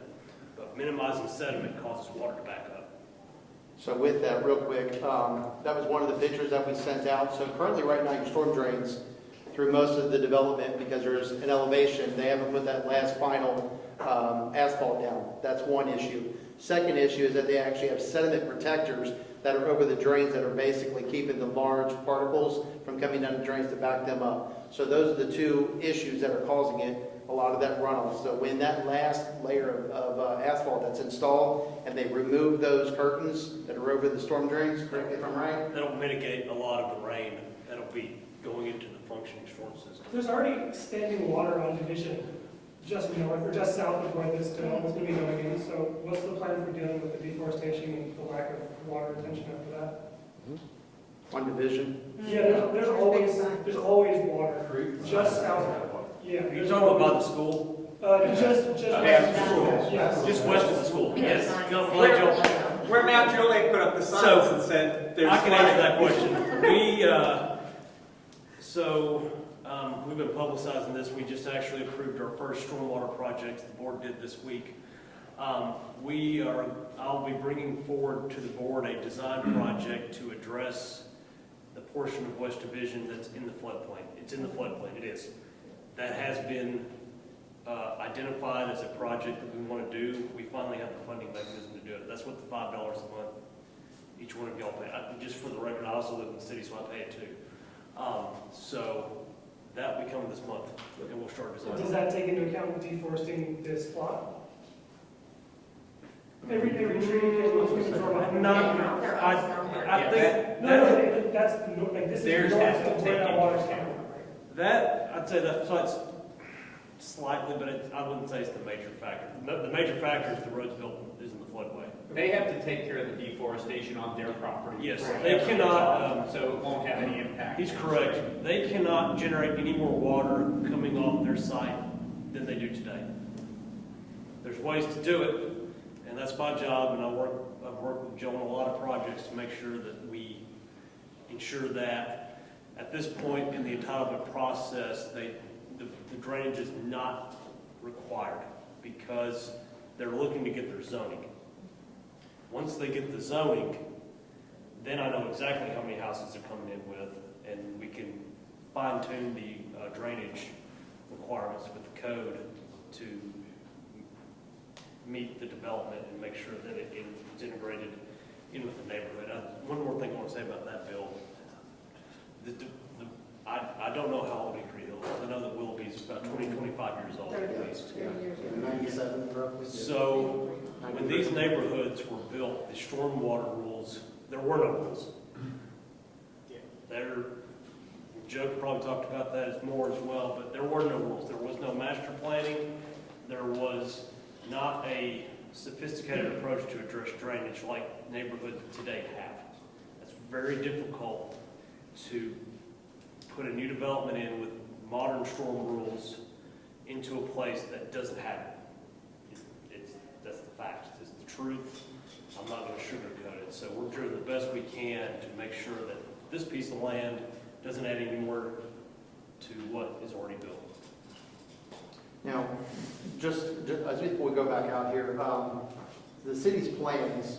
but minimizing sediment causes water to back up. So with that, real quick, that was one of the pictures that we sent out. So currently, right now, your storm drains through most of the development because there's an elevation. They haven't put that last final asphalt down. That's one issue. Second issue is that they actually have sediment protectors that are over the drains that are basically keeping the large particles from coming down the drains to back them up. So those are the two issues that are causing it, a lot of that runoff. So when that last layer of asphalt that's installed and they remove those curtains that are over the storm drains, correct me if I'm right? That'll mitigate a lot of the rain that'll be going into the functioning storm system. There's already standing water on Division just north or just south of where this development is going to be going in. So what's the plan for dealing with the deforestation and the lack of water retention after that? On Division. Yeah, there's always water just south. Yeah. You're talking about by the school? Just west of the school. Yes. Just west of the school. Yes. Where Mount Juliet put up the signs and said there's I can answer that question. We've been publicizing this. We just actually approved our first stormwater project. The board did this week. I'll be bringing forward to the board a design project to address the portion of West Division that's in the floodplain. It's in the floodplain. It is. That has been identified as a project that we want to do. We finally have the funding mechanism to do it. That's what the $5 a month each one of y'all pay. Just for the record, I also live in the city, so I pay it too. So that will be coming this month, and we'll start designing. Does that take into account deforesting this plot? Every tree is going to grow up. I think that's like this is Theirs north has to of take where that into water's account. coming from, right? that, I'd say that flights slightly, but I wouldn't say it's the major factor. The major factor is the road's built is in the floodway. They have to take care of the deforestation on their property. Yes, they cannot. So it won't have any impact. He's correct. They cannot generate any more water coming off their site today. There's ways to do it, and that's my job, and I've worked with Joe on a lot of projects to make sure that we ensure that at this point in the entitlement process, the drainage is not required because they're looking to get their zoning. Once they get the zoning, then I know exactly how many houses they're coming in with, and we can fine-tune the drainage requirements with the code to meet the development and make sure that it's integrated in with the neighborhood. One more thing I want to say about that, Bill. I don't know how old Hickory Hill is. I know that Willoughby's about 20, 25 years old at least. 97 roughly. So when these neighborhoods were built, the stormwater rules, there were no rules. Joe probably talked about that as more as well, but there were no rules. There was no master planning. There was not a sophisticated approach to address drainage like neighborhoods today have. It's very difficult to put a new development in with modern storm rules into a place that doesn't have it. That's the fact. It's the truth. I'm not going to sugarcoat it. So we're doing the best we can to make sure that this piece of land doesn't add any more to what is already built. Now, just before we go back out here, the city's plans,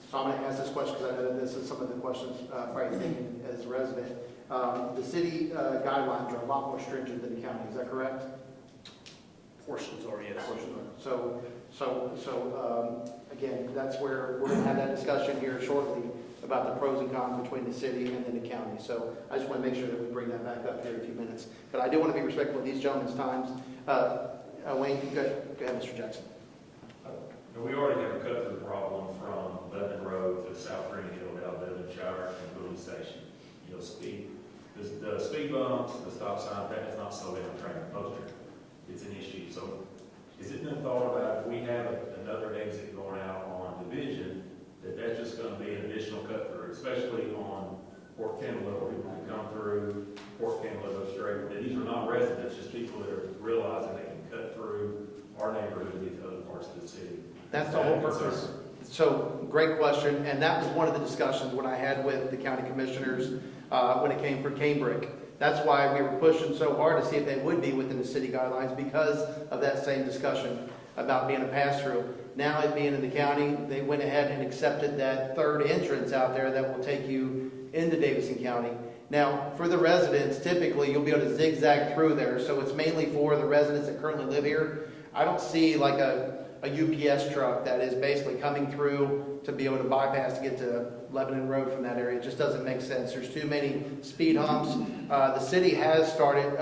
so I'm going to ask this question because I know that this is some of the questions probably thinking as a resident. The city guidelines are a lot more stringent than the county, is that correct? Portions are, yes. Portions are. So again, that's where we're going to have that discussion here shortly about the pros and cons between the city and then the county. So I just want to make sure that we bring that back up here in a few minutes. But I do want to be respectful of these gentlemen's times. Wayne, go ahead, Mr. Jackson. We already have a cut-through problem from Lebanon Road to South Green Hill down Devonshire and Bowie Station. You know, the speed bumps, the stop sign, that does not slow down traffic. Most of it, it's an issue. So is it been thought about if we have another exit going out on Division, that's just going to be an additional cut-through, especially on Port Kembla, where people can come through Port Kembla, go straight. These are not residents, just people that are realizing they can cut through our neighborhood and get to other parts of the city. That's the whole purpose. So, great question, and that was one of the discussions when I had with the county commissioners when it came for Cambridge. That's why we were pushing so hard to see if they would be within the city guidelines because of that same discussion about being a pass-through. Now it being in the county, they went ahead and accepted that third entrance out there that will take you into Davidson County. Now, for the residents, typically you'll be able to zigzag through there, so it's mainly for the residents that currently live here. I don't see like a UPS truck that is basically coming through to be able to bypass to get to Lebanon Road from that area. It just doesn't make sense. There's too many speed humps. The city has started,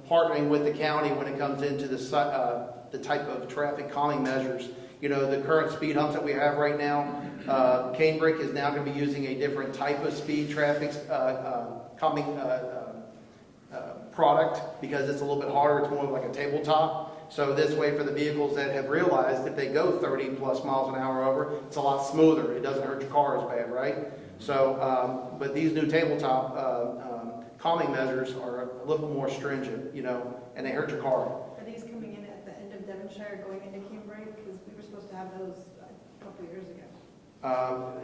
partnering with the county when it comes into the type of traffic calming measures. You know, the current speed humps that we have right now, Canebrake is now going to be using a different type of speed traffic calming product because it's a little bit harder. It's more like a tabletop. So this way for the vehicles that have realized if they go 30 plus miles an hour over, it's a lot smoother. It doesn't hurt your car as bad, right? So, but these new tabletop calming measures are a little bit more stringent, and they hurt your car. Are these coming in at the end of Devonshire going into Cambridge? Because we were supposed to have those a couple years ago.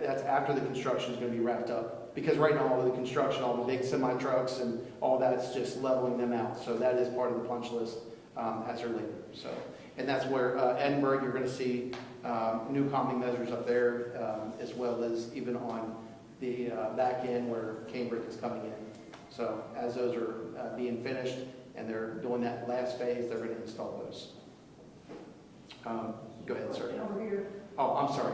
That's after the construction is going to be wrapped up. Because right now all of the construction, all the big semi trucks and all that's just leveling them out. So that is part of the punch list as they're later. So, and that's where Edinburgh, you're going to see new calming measures up there, as well as even on the back end where Cambridge is coming in. So as those are being finished and they're doing that last phase, they're going to install those. Go ahead, sir. Over here. Oh, I'm sorry.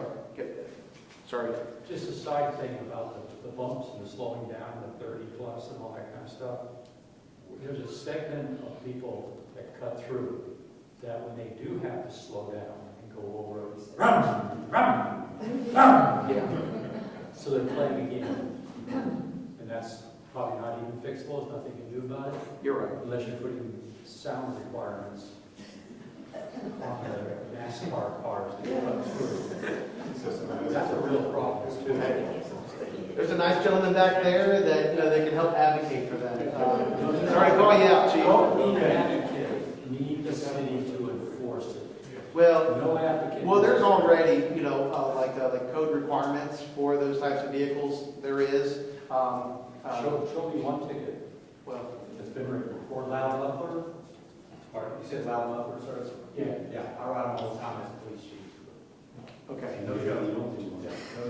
Sorry. Just a side thing about the bumps and the slowing down, the 30 plus and all that kind of stuff. There's a segment of people that cut through that when they do have to slow down and go over, rum, rum, rum. Yeah. So they're playing a game. And that's probably not even fixable. There's nothing you can do about it. You're right. Unless you're putting sound requirements on the NASCAR cars to cut through. That's a real problem too. There's a nice gentleman back there that they can help advocate for that. Sorry to call you out, Chief. Don't need an advocate. Need the city enforced it. Well, No applicant. well, there's already, you know, like code requirements for those types of vehicles. There is. Show me one ticket Well, that's been written for loud muffler. Or you said loud mufflers, sir? Yeah. Yeah, I ride them all the time as a police chief. okay. And those are the only ones.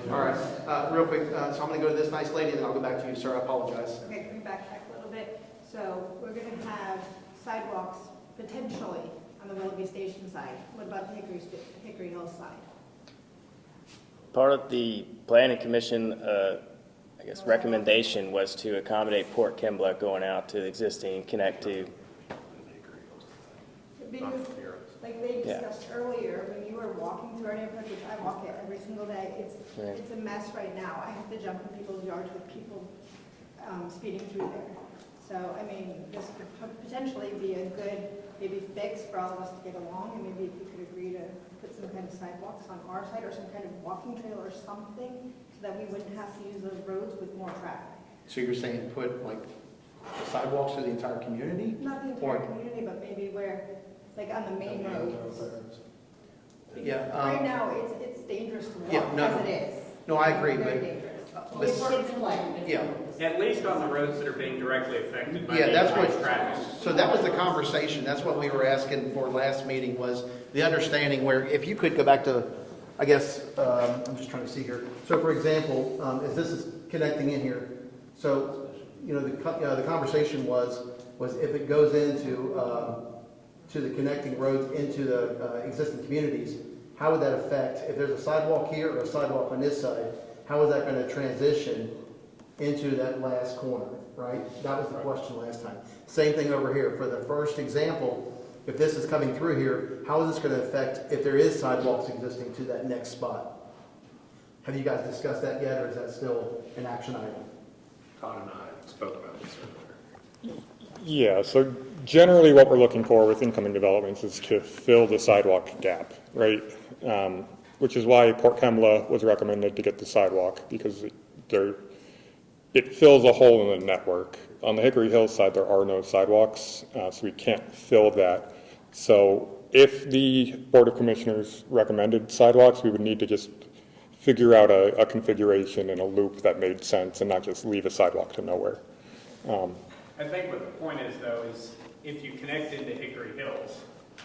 All right, real quick, so I'm going to go to this nice lady, and then I'll go back to you, sir. I apologize. Okay, can we backtrack a little bit? So we're going to have sidewalks potentially on the Willoughby Station side. What about the Hickory Hill side? Part of the planning commission, I guess, recommendation was to accommodate Port Kembla going out to the existing connect to. Because, like they discussed earlier, when you were walking through our neighborhood, which I walk it every single day, it's a mess right now. I have to jump in people's yards with people speeding through there. So, I mean, this could potentially be a good, maybe fix for all of us to get along, and maybe if we could agree to put some kind of sidewalks on our side or some kind of walking trail or something, so that we wouldn't have to use those roads with more traffic. So you're saying put like sidewalks through the entire community? Not the entire community, but maybe where, like on the main roads. Yeah. Right now, it's dangerous to Yeah, walk no, as no. it is. No, I agree, Very but dangerous. but- Kids play. yeah. At least on the roads that are being directly affected by Yeah, the that's increased what, traffic. so that was the conversation, that's what we were asking for last meeting, was the understanding where, if you could go back to, I guess, I'm just trying to see here. So for example, if this is connecting in here, so, you know, the conversation was if it goes into, to the connecting roads into the existing communities, how would that affect, if there's a sidewalk here or a sidewalk on this side, how is that going to transition into that last corner, right? That was the question last time. Same thing over here. For the first example, if this is coming through here, how is this going to affect if there is sidewalks existing to that next spot? Have you guys discussed that yet, or is that still an action item? Todd and I spoke about this earlier. Yeah, so generally what we're looking for with incoming developments is to fill the sidewalk gap, right? Which is why Port Kembla was recommended to get the sidewalk, because it fills a hole in the network. On the Hickory Hill side, there are no sidewalks, so we can't fill that. So if the Board of Commissioners recommended sidewalks, we would need to just figure out a configuration and a loop that made sense and not just leave a sidewalk to nowhere. I think what the point is, though, is if you connect into Hickory Hills,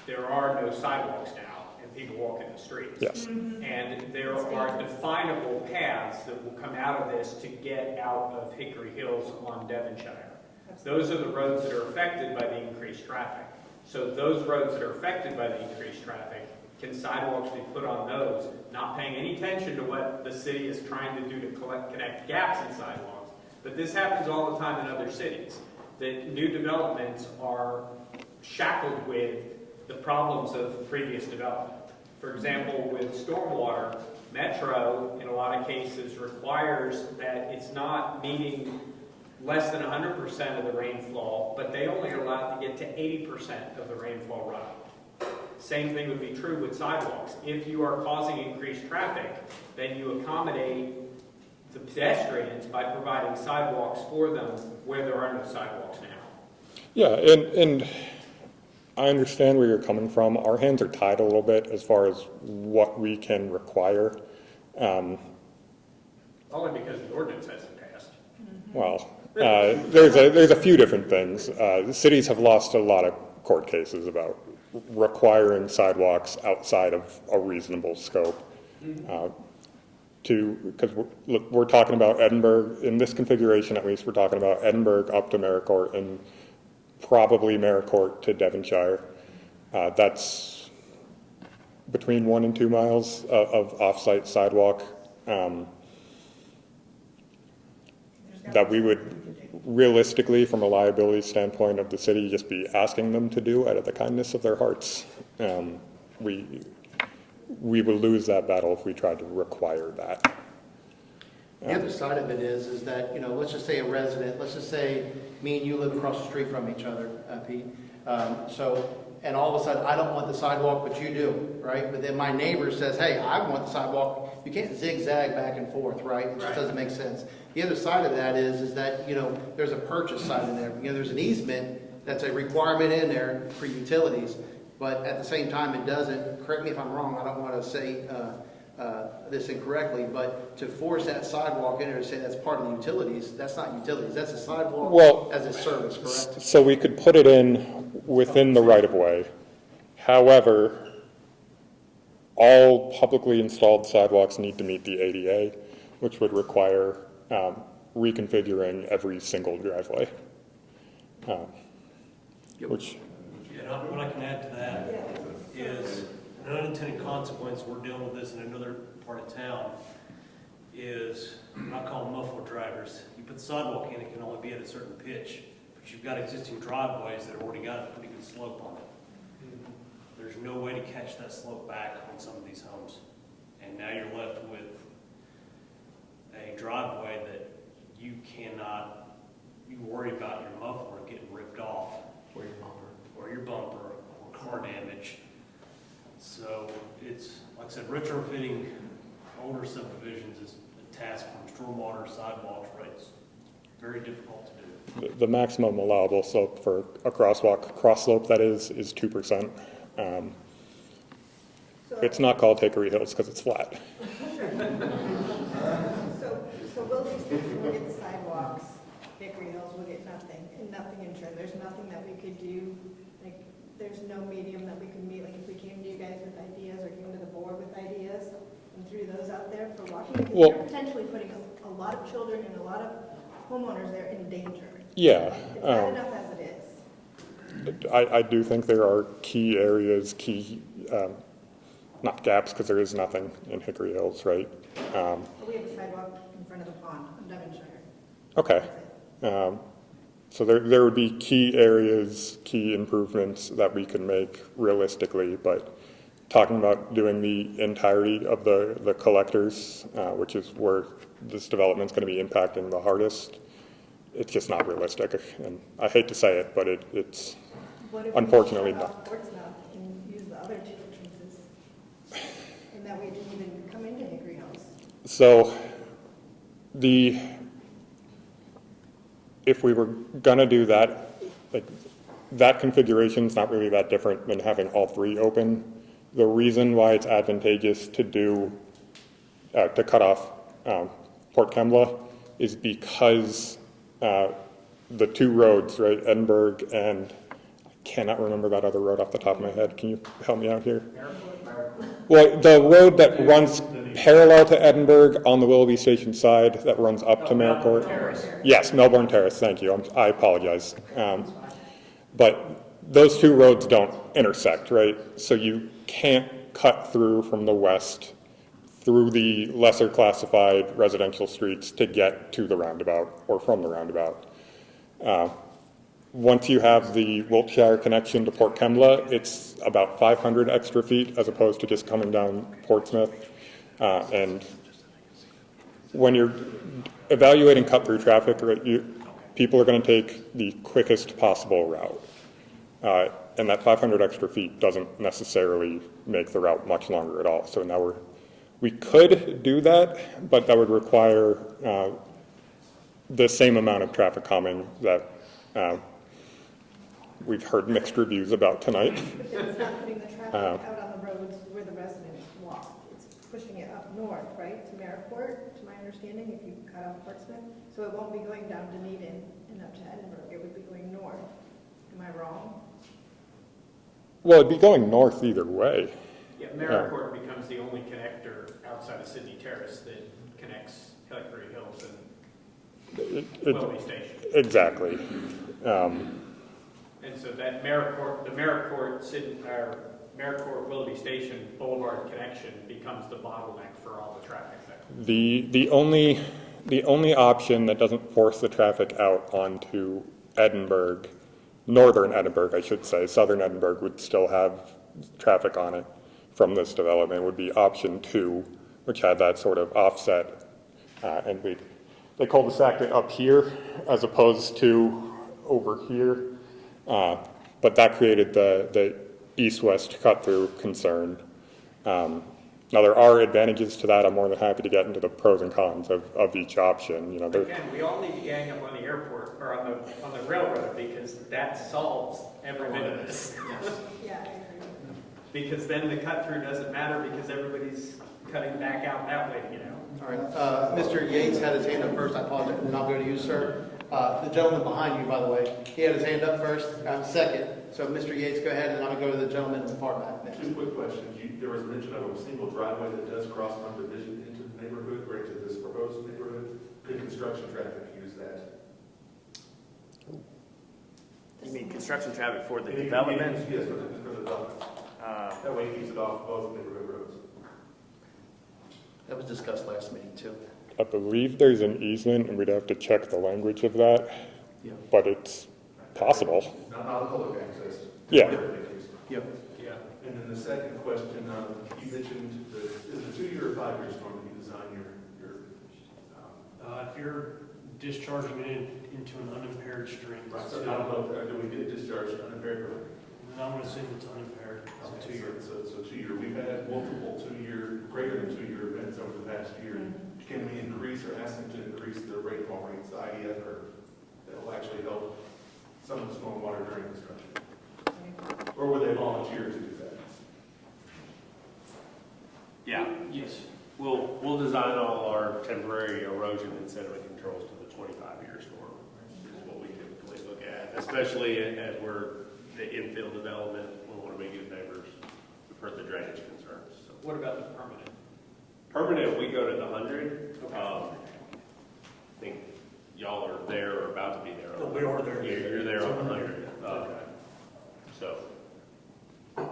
there are no sidewalks now, and people walk in the streets. Yes. And there are definable paths that will come out of this to get out of Hickory Hills on Devonshire. Those are the roads that are affected by the increased traffic. So those roads that are affected by the increased traffic, can sidewalks be put on those, not paying any attention to what the city is trying to do to connect gaps in sidewalks. But this happens all the time in other cities, that new developments are shackled with the problems of previous development. For example, with stormwater, Metro, in a lot of cases, requires that it's not meeting less than 100% of the rainfall, but they only are allowed to get to 80% of the rainfall runoff. Same thing would be true with sidewalks. If you are causing increased traffic, then you accommodate the pedestrians by providing sidewalks for them where there are no sidewalks now. Yeah, and I understand where you're coming from. Our hands are tied a little bit as far as what we can require. Only because the ordinance hasn't passed. Well, there's a few different things. The cities have lost a lot of court cases about requiring sidewalks outside of a reasonable scope. Because we're talking about Edinburgh, in this configuration at least, we're talking about Edinburgh up to Maricourt and probably Maricourt to Devonshire. That's between 1 and 2 miles of off-site sidewalk that we would realistically, from a liability standpoint of the city, just be asking them to do out of the kindness of their hearts. We would lose that battle if we tried to require that. The other side of it is that, you know, let's just say a resident, let's just say me and you live across the street from each other, Pete. And all of a sudden, I don't want the sidewalk, but you do, right? But then my neighbor says, hey, I want the sidewalk. You can't zigzag back and forth, right? It just doesn't make sense. The other side of that is that, you know, there's a purchase side in there. You know, there's an easement that's a requirement in there for utilities. But at the same time, it doesn't, correct me if I'm wrong, I don't want to say this incorrectly, but to force that sidewalk in there to say that's part of the utilities, that's not utilities, that's a sidewalk as a service, correct? So we could put it in within the right-of-way. However, all publicly installed sidewalks need to meet the ADA, which would require reconfiguring every single driveway. Which Yeah, what I can add to that is an unintended consequence, we're dealing with this in another part of town, is what I call muffler drivers. You put the sidewalk in, it can only be at a certain pitch, but you've got existing driveways that have already got a pretty good slope on it. There's no way to catch that slope back on some of these homes. And now you're left with a driveway that you cannot, you worry about your muffler getting ripped off. Or your bumper, or car damage. So it's, like I said, retrofitting older subdivisions is a task from stormwater, sidewalks, right? It's very difficult to do. the maximum allowable slope for a crosswalk, cross slope that is 2%. It's not called Hickory Hills because it's flat. So Willoughby Station will get the sidewalks, Hickory Hills will get nothing, and nothing in turn. There's nothing that we could do, like, there's no medium that we could meet, like, if we came to you guys with ideas or came to the board with ideas and threw those out there for walking, because Well, you're potentially putting a lot of children and a lot of homeowners there in danger. Yeah. It's bad enough as it is. I do think there are key areas, not gaps, because there is nothing in Hickory Hills, right? We have a sidewalk in front of the pond on Devonshire. Okay. So there would be key areas, key improvements that we can make realistically, but talking about doing the entirety of the collectors, which is where this development's going to be impacting the hardest, it's just not realistic. And I hate to say it, but it's unfortunately not. What if we shut off Portsmouth and use the other two entrances? And that way it didn't even come into Hickory Hills. So if we were gonna do that, like, that configuration's not really that different than having all three open. The reason why it's advantageous to cut off Port Kembla is because the two roads, right, Edinburgh and I cannot remember that other road off the top of my head. Can you help me out here? Well, the road that runs parallel to Edinburgh on the Willoughby Station side that runs up to Maricourt. Yes, Melbourne Terrace, thank you. I apologize. But those two roads don't intersect, right? So you can't cut through from the west through the lesser classified residential streets to get to the roundabout or from the roundabout. Once you have the Wiltshire connection to Port Kembla, it's about 500 extra feet as opposed to just coming down Portsmouth. And when you're evaluating cut-through traffic, right, people are going to take the quickest possible route. And that 500 extra feet doesn't necessarily make the route much longer at all. So now we could do that, but that would require the same amount of traffic calming that we've heard mixed reviews about tonight. But then it's not putting the traffic out on the roads where the residents walk. It's pushing it up north, right, to Maricourt, to my understanding, if you cut off Portsmouth. So it won't be going down Dunedin and up to Edinburgh. It would be going north. Am I wrong? Well, it'd be going north either way. Yeah, Maricourt becomes the only connector outside of Sydney Terrace that connects Hickory Hills and Willoughby Station. Exactly. And so that the Maricourt Willoughby Station Boulevard connection becomes the bottleneck for all the traffic there. The only option that doesn't force the traffic out onto Edinburgh, northern Edinburgh, I should say, southern Edinburgh would still have traffic on it from this development, would be option 2, which had that sort of offset. And they cul-de-saced it up here as opposed to over here. But that created the east-west cut-through concern. Now, there are advantages to that. I'm more than happy to get into the pros and cons of each option. You know, Again, we all need to gang up on the airport, or on the railroad, because that solves every bit of this. Yeah, I agree. Because then the cut through doesn't matter because everybody's cutting back out that way, you know? All right, Mr. Yates had his hand up first, I apologize, and I'll go to you, sir. The gentleman behind you, by the way, he had his hand up first, second. So Mr. Yates, go ahead, and I'm gonna go to the gentleman in the far back next. Two quick questions. There was mention of a single driveway that does cross from division into the neighborhood or into this proposed neighborhood. Could construction traffic use that? You mean construction traffic for the development? Yes, for the development. That way it keeps it off both neighborhood roads. That was discussed last meeting too. I believe there's an easement, and we'd have to check the language of that, Yeah. but it's possible. Not public access. Yeah. Yep. Yeah. And then the second question, you mentioned is it a 2-year or 5-year storm that you design your If you're discharging it into an unimpaired stream, right, so I don't know, do we get discharged unimpaired? then I'm going to say it's unimpaired. It's a 2-year. So 2-year, we've had multiple 2-year, greater than 2-year events over the past year. Can we increase or ask them to increase the rainfall rates, the IDF curve? That will actually help some of the stormwater during construction. Or would they volunteer to do that? Yeah. Yes. We'll design all our temporary erosion and sediment controls to the 25-year storm, is what we typically look at, especially as we're the infill development. We want to be good neighbors for the drainage concerns. So What about the permanent? permanent, we go to the 100. I think y'all are there or about to be there. We are there. You're there on the 100. So. And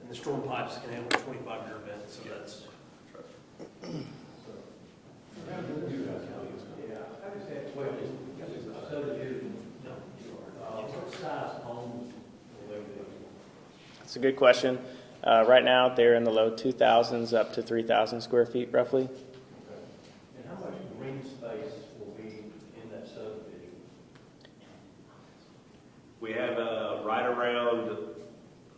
the storm pipes can handle a 25-year event, so that's. It's a good question. Right now, they're in the low 2,000s up to 3,000 square feet roughly. And how much green space will be in that subdivision? We have right around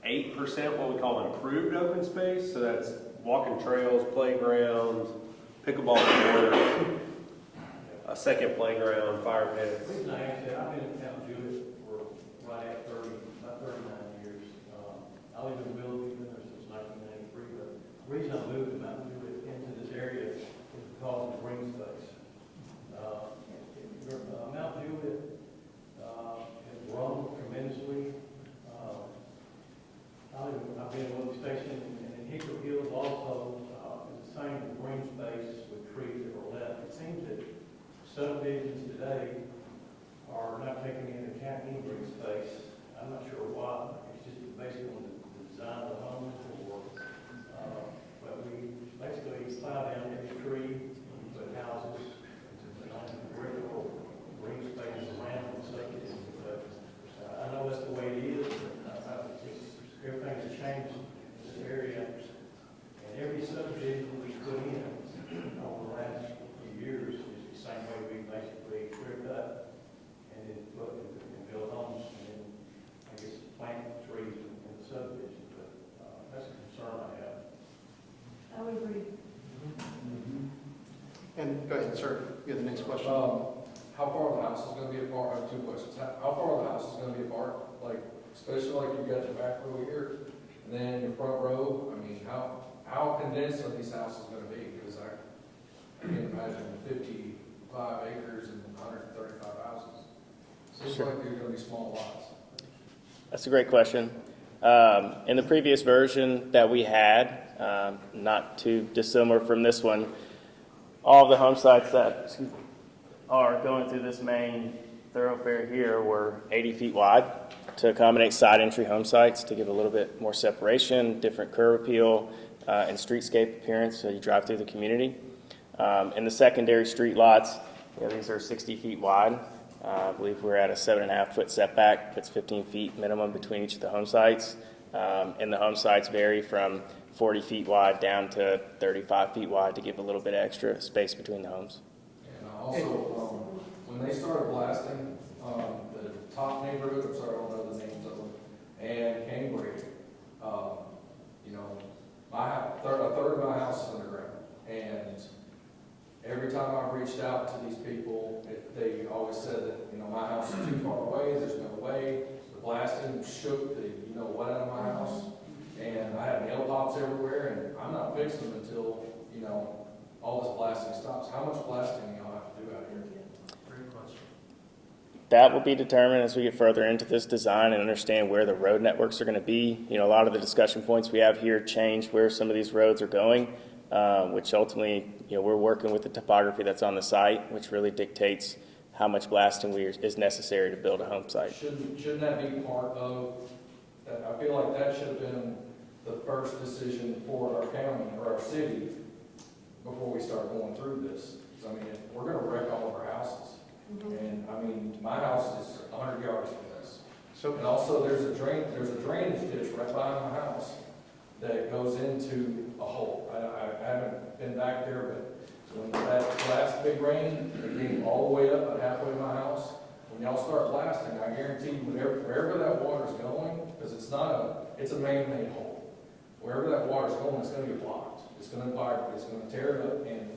8% what we call improved open space. So that's walking trails, playground, pickleball court, a second playground, fire pits. The reason I ask that, I've been in Mount Jewett for right at about 39 years. I live in Willoughby, been there since 1993, but the reason I moved to Mount Jewett into this area is because of the green space. Mount Jewett has grown tremendously. I've been in Willoughby Station, and in Hickory Hills also, is the same green space with trees that were left. It seems that subdivisions today are not taking into account any green space. I'm not sure why. It's just basically on the design of the homes or, but we basically plow down every tree, and put houses, and on regular green spaces around the subdivision. But I know that's the way it is. Everything has changed in this area, and every subdivision we put in over the last few years is the same way we basically strip up and then put and build homes and then I guess plant trees in the subdivision. But that's a concern I have. I would agree. And go ahead, sir. You have the next question. How far the house is going to be apart? I have 2 questions. How far the house is going to be apart? Like, especially like you got your back row here, and then your front row. I mean, how condensed are these houses going to be? Because I can't imagine 55 acres and 135 houses. Seems Sure. like they're going to be small lots. That's a great question. In the previous version that we had, not too dissimilar from this one, all of the home sites that are going through this main thoroughfare here were 80 feet wide to accommodate side entry home sites to give a little bit more separation, different curb appeal, and streetscape appearance so you drive through the community. In the secondary street lots, these are 60 feet wide. I believe we're at a 7.5 foot setback, puts 15 feet minimum between each of the home sites. And the home sites vary from 40 feet wide down to 35 feet wide to give a little bit extra space between the homes. And also, when they started blasting the top neighborhood, I'm sorry, I don't know the names of them, and Cambridge, you know, a third of my house is underground, and every time I've reached out to these people, they always said that, you know, my house is too far away, there's no way. The blasting shook the, you know, what out of my house, and I had an fix them until, all this blasting stops. How much blasting do y'all have to do out here? Great question. That will be determined as we get further into this design and understand where the road networks are going to be. A lot of the discussion points we have here change where some of these roads are going, which ultimately, we're working with the topography that's on the site, which really dictates how much blasting is necessary to build a home site. Shouldn't that be part of, I feel like that should have been the first decision for our county or our city before we start going through this. I mean, we're gonna wreck all of our houses. And I mean, my house is 100 yards from this. And also there's a drainage ditch right behind my house that goes into a hole. I haven't been back there, but when that last big rain, it came all the way up about halfway to my house. When y'all start blasting, I guarantee you, wherever that water's going, because it's a man-made hole. Wherever that water's going, it's gonna get blocked. It's gonna vibrate, it's gonna tear it up, and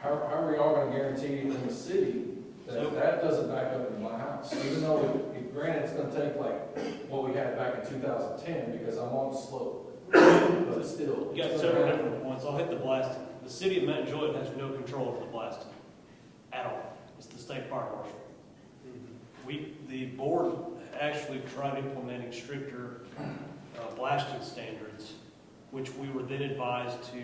how are y'all gonna guarantee in the city that doesn't back up into my house? Even though, granted, it's gonna take like what we had back in 2010, because I'm on the slope. But still. You got several different points. I'll hit the blasting. The city of Mount Joy has no control over the blasting at all. It's the state fire marshal. The board actually tried implementing stricter blasting standards, which we were then advised to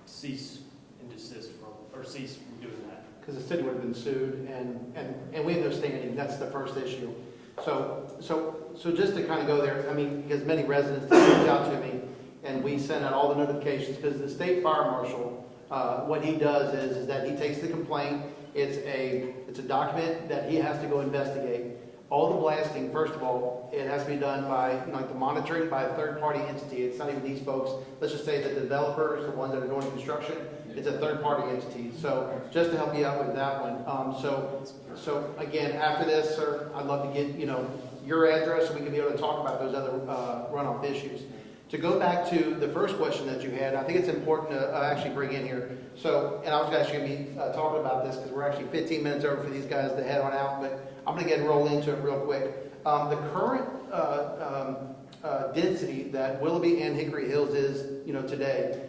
cease and desist from, or cease from doing that. Because the city would have been sued, and we have no standing. That's the first issue. So just to kind of go there, I mean, because many residents reach out to me, and we send out all the notifications, because the state fire marshal, what he does is that he takes the complaint. It's a document that he has to go investigate. All the blasting, first of all, it has to be done by, the monitoring by a third-party entity. It's not even these folks. Let's just say that the developers, the ones that are doing construction, it's a third-party entity. So just to help you out with that one. So again, after this, sir, I'd love to get, your address so we can be able to talk about those other runoff issues. To go back to the first question that you had, I think it's important to actually bring in here. So, and I was actually going to be talking about this because we're actually 15 minutes over for these guys to head on out, but I'm going to get and roll into it real quick. The current density that Willoughby and Hickory Hills is, today,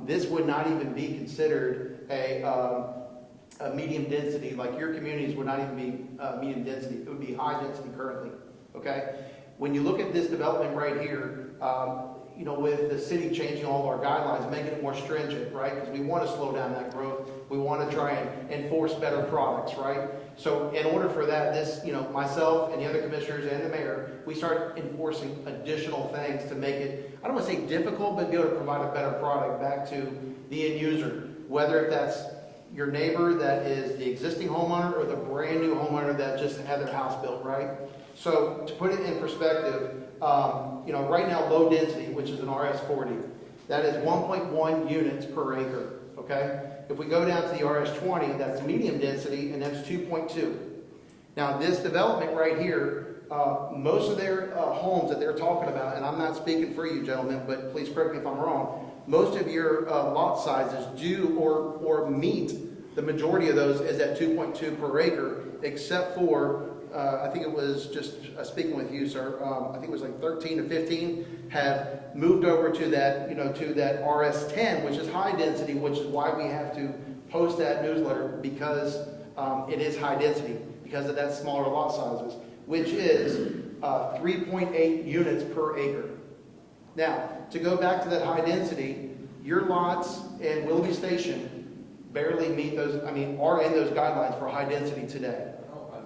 this would not even be considered a medium density. Like your communities would not even be medium density. It would be high density currently. Okay. When you look at this development right here, with the city changing all our guidelines, making it more stringent, right? Because we want to slow down that growth. We want to try and enforce better products, right? So in order for that, myself and the other commissioners and the mayor, we start enforcing additional things to make it, I don't want to say difficult, but be able to provide a better product back to the end user, whether that's your neighbor that is the existing homeowner or the brand new homeowner that just had their house built, right? So to put it in perspective, right now low density, which is an RS40, that is 1.1 units per acre, okay? If we go down to the RS20, that's medium density, and that's 2.2. Now this development right here, most of their homes that they're talking about, and I'm not speaking for you gentlemen, but please correct me if I'm wrong, most of your lot sizes do or meet, the majority of those is at 2.2 per acre, except for I think it was just speaking with you, sir. I think it was like 13 to 15 have moved over to that, to that RS10, which is high density, which is why we have to post that newsletter because it is high density because of that smaller lot sizes, which is 3.8 units per acre. Now, to go back to that high density, your lots in Willoughby Station barely meet those. I mean, are in those guidelines for high density today.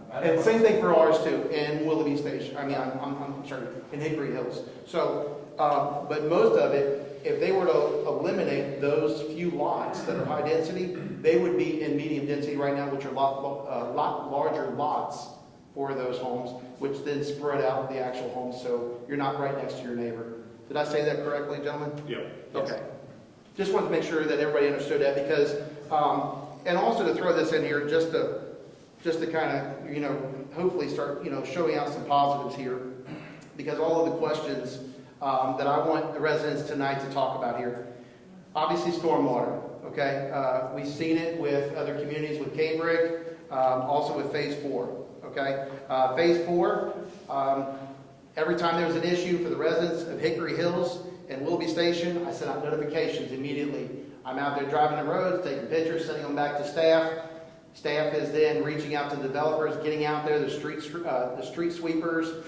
And same thing for ours too, in Willoughby Station. I mean, I'm sorry, in Hickory Hills. So, but most of it, if they were to eliminate those few lots that are high density, they would be in medium density right now, which are a lot larger lots for those homes, which then spread out the actual homes. So you're not right next to your neighbor. Did I say that correctly, gentlemen? Yeah. Okay. Just wanted to make sure that everybody understood that because, and also to throw this in here, just to kind of, hopefully start, showing out some positives here, because all of the questions that I want the residents tonight to talk about here. Obviously, stormwater, okay? We've seen it with other communities with Cambridge, also with Phase 4, okay? Phase 4, Every time there was an issue for the residents of Hickory Hills and Willoughby Station, I sent out notifications immediately. I'm out there driving the roads, taking pictures, sending them back to staff. Staff is then reaching out to developers, getting out there, the street sweepers,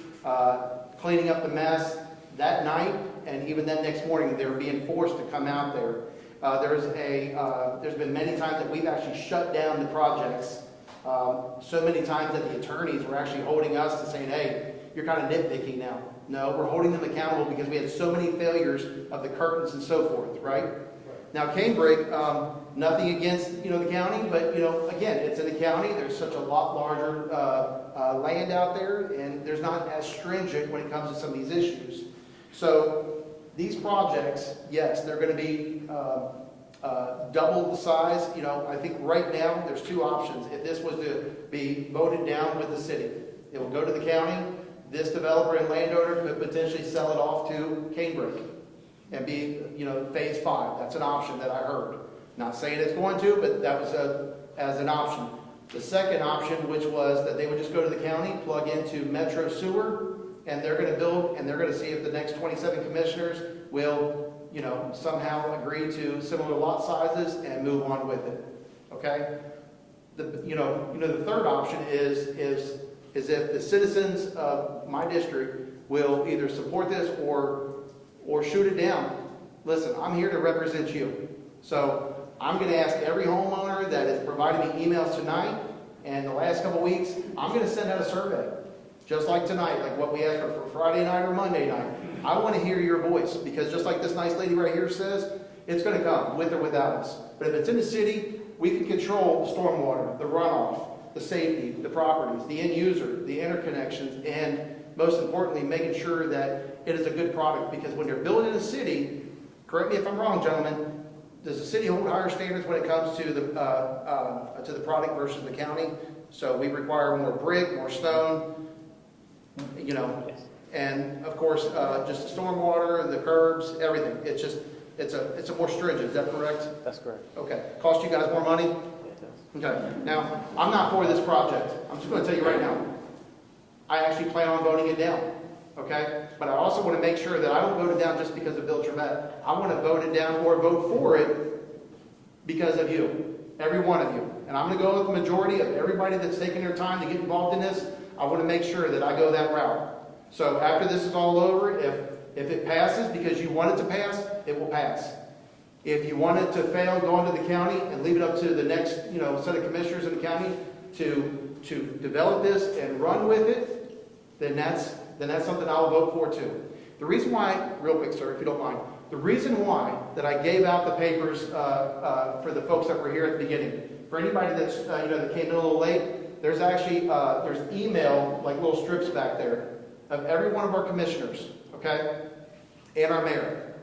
cleaning up the mess that night, and even then next morning, they were being forced to come out there. There's been many times that we've actually shut down the projects. So many times that the attorneys were actually holding us to saying, hey, you're kind of nitpicking now. No, we're holding them accountable because we had so many failures of the curtains and so forth, right? Now, Cambridge, nothing against, the county, but, again, it's in the county. There's such a lot larger land out there, and there's not as stringent when it comes to some of these issues. So these projects, yes, they're going to be double the size. I think right now there's two options. If this was to be voted down with the city, it will go to the county. This developer and landowner could potentially sell it off to Cambridge and be, phase 5. That's an option that I heard. Not saying it's going to, but that was as an option. The second option, which was that they would just go to the county, plug into Metro Sewer, and they're going to build, and they're going to see if the next 27 commissioners will, somehow agree to similar lot sizes and move on with it. Okay? The third option is if the citizens of my district will either support this or shoot it down. Listen, I'm here to represent you. So I'm going to ask every homeowner that has provided me emails tonight and the last couple weeks, I'm going to send out a survey. Just like tonight, like what we asked for Friday night or Monday night. I want to hear your voice because just like this nice lady right here says, it's going to come with or without us. But if it's in the city, we can control the stormwater, the runoff, the safety, the properties, the end user, the interconnections, and most importantly, making sure that it is a good product. Because when they're building a city, correct me if I'm wrong, gentlemen, does the city hold higher standards when it comes to the product versus the county? So we require more brick, more stone, Yes. and of course, just the stormwater, the curbs, everything. It's a more stringent. Is that correct? That's correct. Okay. Cost you guys more money? Yeah, it does. Okay. Now, I'm not for this project. I'm just going to tell you right now. I actually plan on voting it down. Okay? But I also want to make sure that I don't vote it down just because of Bill Trevette. I want to vote it down or vote for it because of you. Every one of you. And I'm going to go with the majority of everybody that's taking their time to get involved in this. I want to make sure that I go that route. So after this is all over, if it passes because you want it to pass, it will pass. If you want it to fail, go into the county and leave it up to the next, set of commissioners in the county to develop this and run with it, then that's something I'll vote for too. The reason why, real quick, sir, if you don't mind, the reason why that I gave out the papers for the folks that were here at the beginning, for anybody that's that came in a little late, there's actually there's email like little strips back there of every one of our commissioners, okay, and our mayor.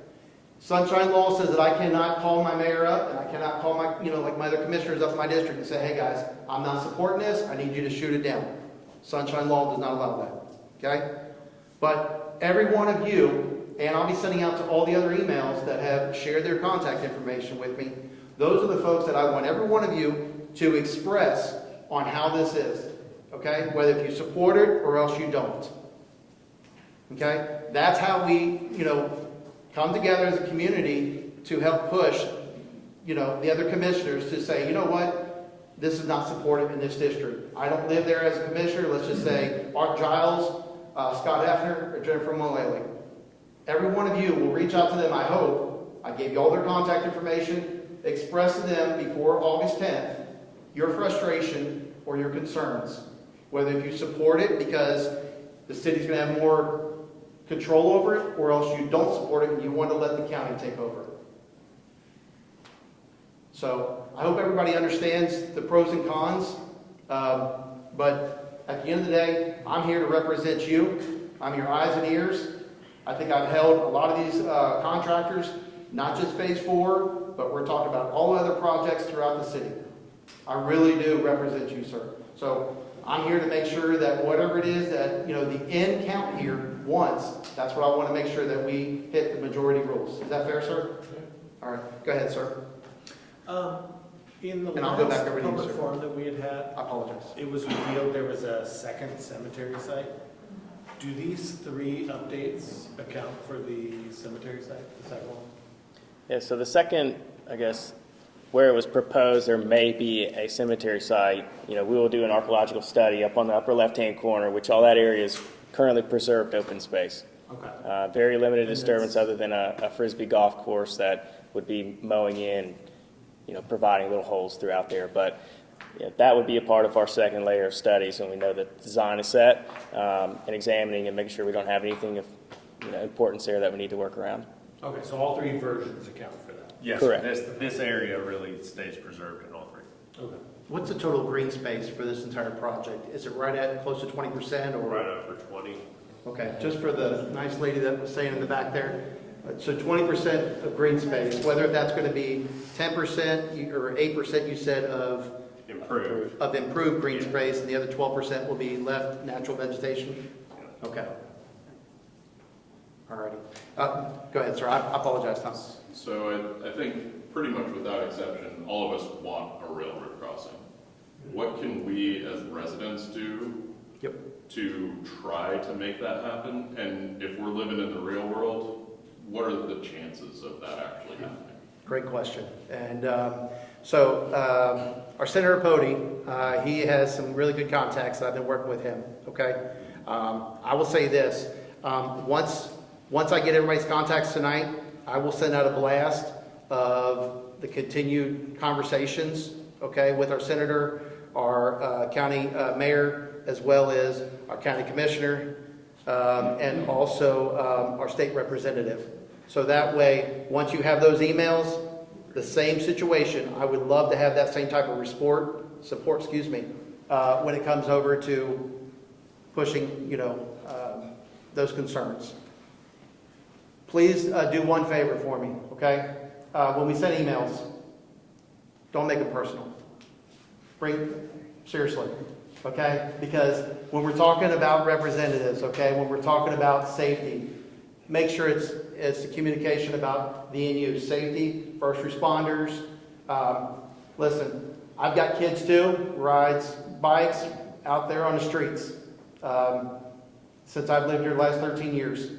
Sunshine Law says that I cannot call my mayor up and I cannot call my, like my other commissioners up in my district and say, hey guys, I'm not supporting this. I need you to shoot it down. Sunshine Law does not allow that, okay? But every one of you, and I'll be sending out to all the other emails that have shared their contact information with me, those are the folks that I want every one of you to express on how this is, okay? Whether if you support it or else you don't, okay? That's how we, come together as a community to help push, the other commissioners to say, you know what, this is not supported in this district. I don't live there as a commissioner. Let's just say Art Giles, Scott Hefner, or Jennifer Mullally. Every one of you will reach out to them, I hope. I gave you all their contact information. Express to them before August 10th your frustration or your concerns. Whether if you support it because the city's going to have more control over it, or else you don't support it and you want to let the county take over. So I hope everybody understands the pros and cons. But at the end of the day, I'm here to represent you. I'm your eyes and ears. I think I've held a lot of these contractors, not just Phase 4, but we're talking about all other projects throughout the city. I really do represent you, sir. So I'm here to make sure that whatever it is that, the end count here wants, that's what I want to make sure that we hit the majority rules. Is that fair, sir? All right. Go ahead, sir. In the And I'll go back last over to you, public sir. forum that we had, I apologize. it was revealed there was a second cemetery site. Do these 3 updates account for the cemetery site, the second one? Yeah, so the second, I guess, where it was proposed there may be a cemetery site, we will do an archaeological study up on the upper left-hand corner, which all that area is currently preserved open space. Okay. Very limited disturbance other than a Frisbee golf course that would be mowing in, providing little holes throughout there. But that would be a part of our second layer of studies when we know that the design is set, and examining and making sure we don't have anything of importance there that we need to work around. Okay, so all 3 versions account for that? Yes, Correct. This area really stays preserved in all 3. Okay. What's the total green space for this entire project? Is it right at close to 20% or? Right up for 20. Okay, just for the nice lady that was saying in the back there. So 20% of green space, whether that's going to be 10% or 8% you said of improved green space, and the other 12% will be left natural vegetation? Okay. All righty. Go ahead, sir. I apologize, Tom. So I think pretty much without exception, all of us want a railroad crossing. What can we as residents do to try to make that happen? And if we're living in the real world, what are the chances of that actually happening? Great question. And our Senator Pody, he has some really good contacts. I've been working with him, okay? I will say this. Once I get everybody's contacts tonight, I will send out a blast of the continued conversations, okay, with our senator, our county mayor, as well as our county commissioner, and also our state representative. So that way, once you have those emails, the same situation, I would love to have that same type of support, when it comes over to pushing, those concerns. Please do one favor for me, okay? When we send emails, don't make them personal. Seriously, okay? Because when we're talking about representatives, okay, when we're talking about safety, make sure it's the communication about the in-use, safety, first responders. Listen, I've got kids too, rides bikes out there on the streets. Since I've lived here the last 13 years.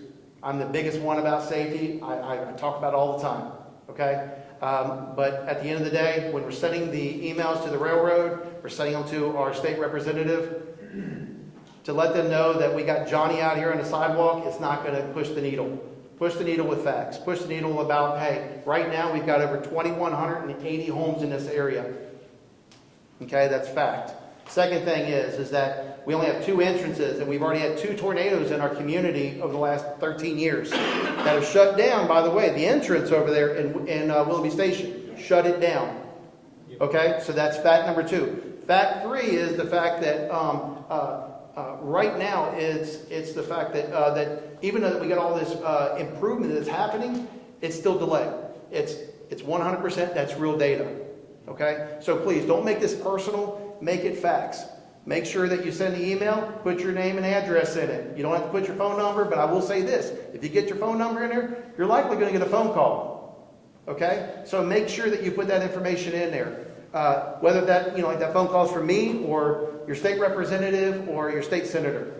I'm the biggest one about safety. I talk about it all the time, okay? But at the end of the day, when we're sending the emails to the railroad, we're sending them to our state representative to let them know that we got Johnny out here on the sidewalk. It's not going to push the needle. Push the needle with facts. Push the needle about, hey, right now we've got over 2,180 homes in this area. Okay, that's fact. Second thing is that we only have 2 entrances, and we've already had 2 tornadoes in our community over the last 13 years that have shut down, by the way, the entrance over there in Willoughby Station. Shut it down. Okay, so that's fact number 2. Fact 3 is the fact that right now it's the fact that even though we got all this improvement that's happening, it's still delayed. It's 100%. That's real data. Okay, so please don't make this personal. Make it facts. Make sure that you send the email, put your name and address in it. You don't have to put your phone number, but I will say this. If you get your phone number in there, you're likely going to get a phone call. Okay? So make sure that you put that information in there. Whether that, like that phone call is from me or your state representative or your state senator.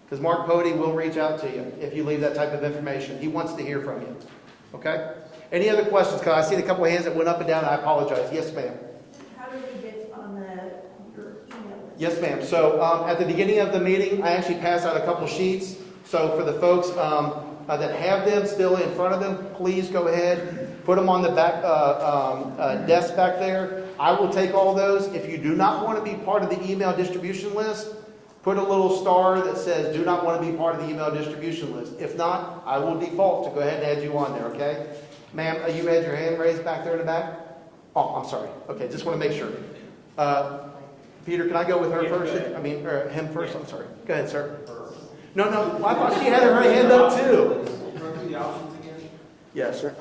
Because Mark Pody will reach out to you if you leave that type of information. He wants to hear from you. Okay? Any other questions? Because I see a couple of hands that went up and down. I apologize. Yes, ma'am. How do we get on your email list? Yes, ma'am. So at the beginning of the meeting, I actually passed out a couple sheets. So for the folks that have them still in front of them, please go ahead, put them on the back desk back there. I will take all those. If you do not want to be part of the email distribution list, put a little star that says do not want to be part of the email distribution list. If not, I will default to go ahead and add you on there, okay? Ma'am, you had your hand raised back there in the back? Oh, I'm sorry. Okay, just want to make sure. Peter, can I go with her first? Or him first? I'm sorry. Go ahead, sir. No, I thought she had her hand up too. Yes, sir.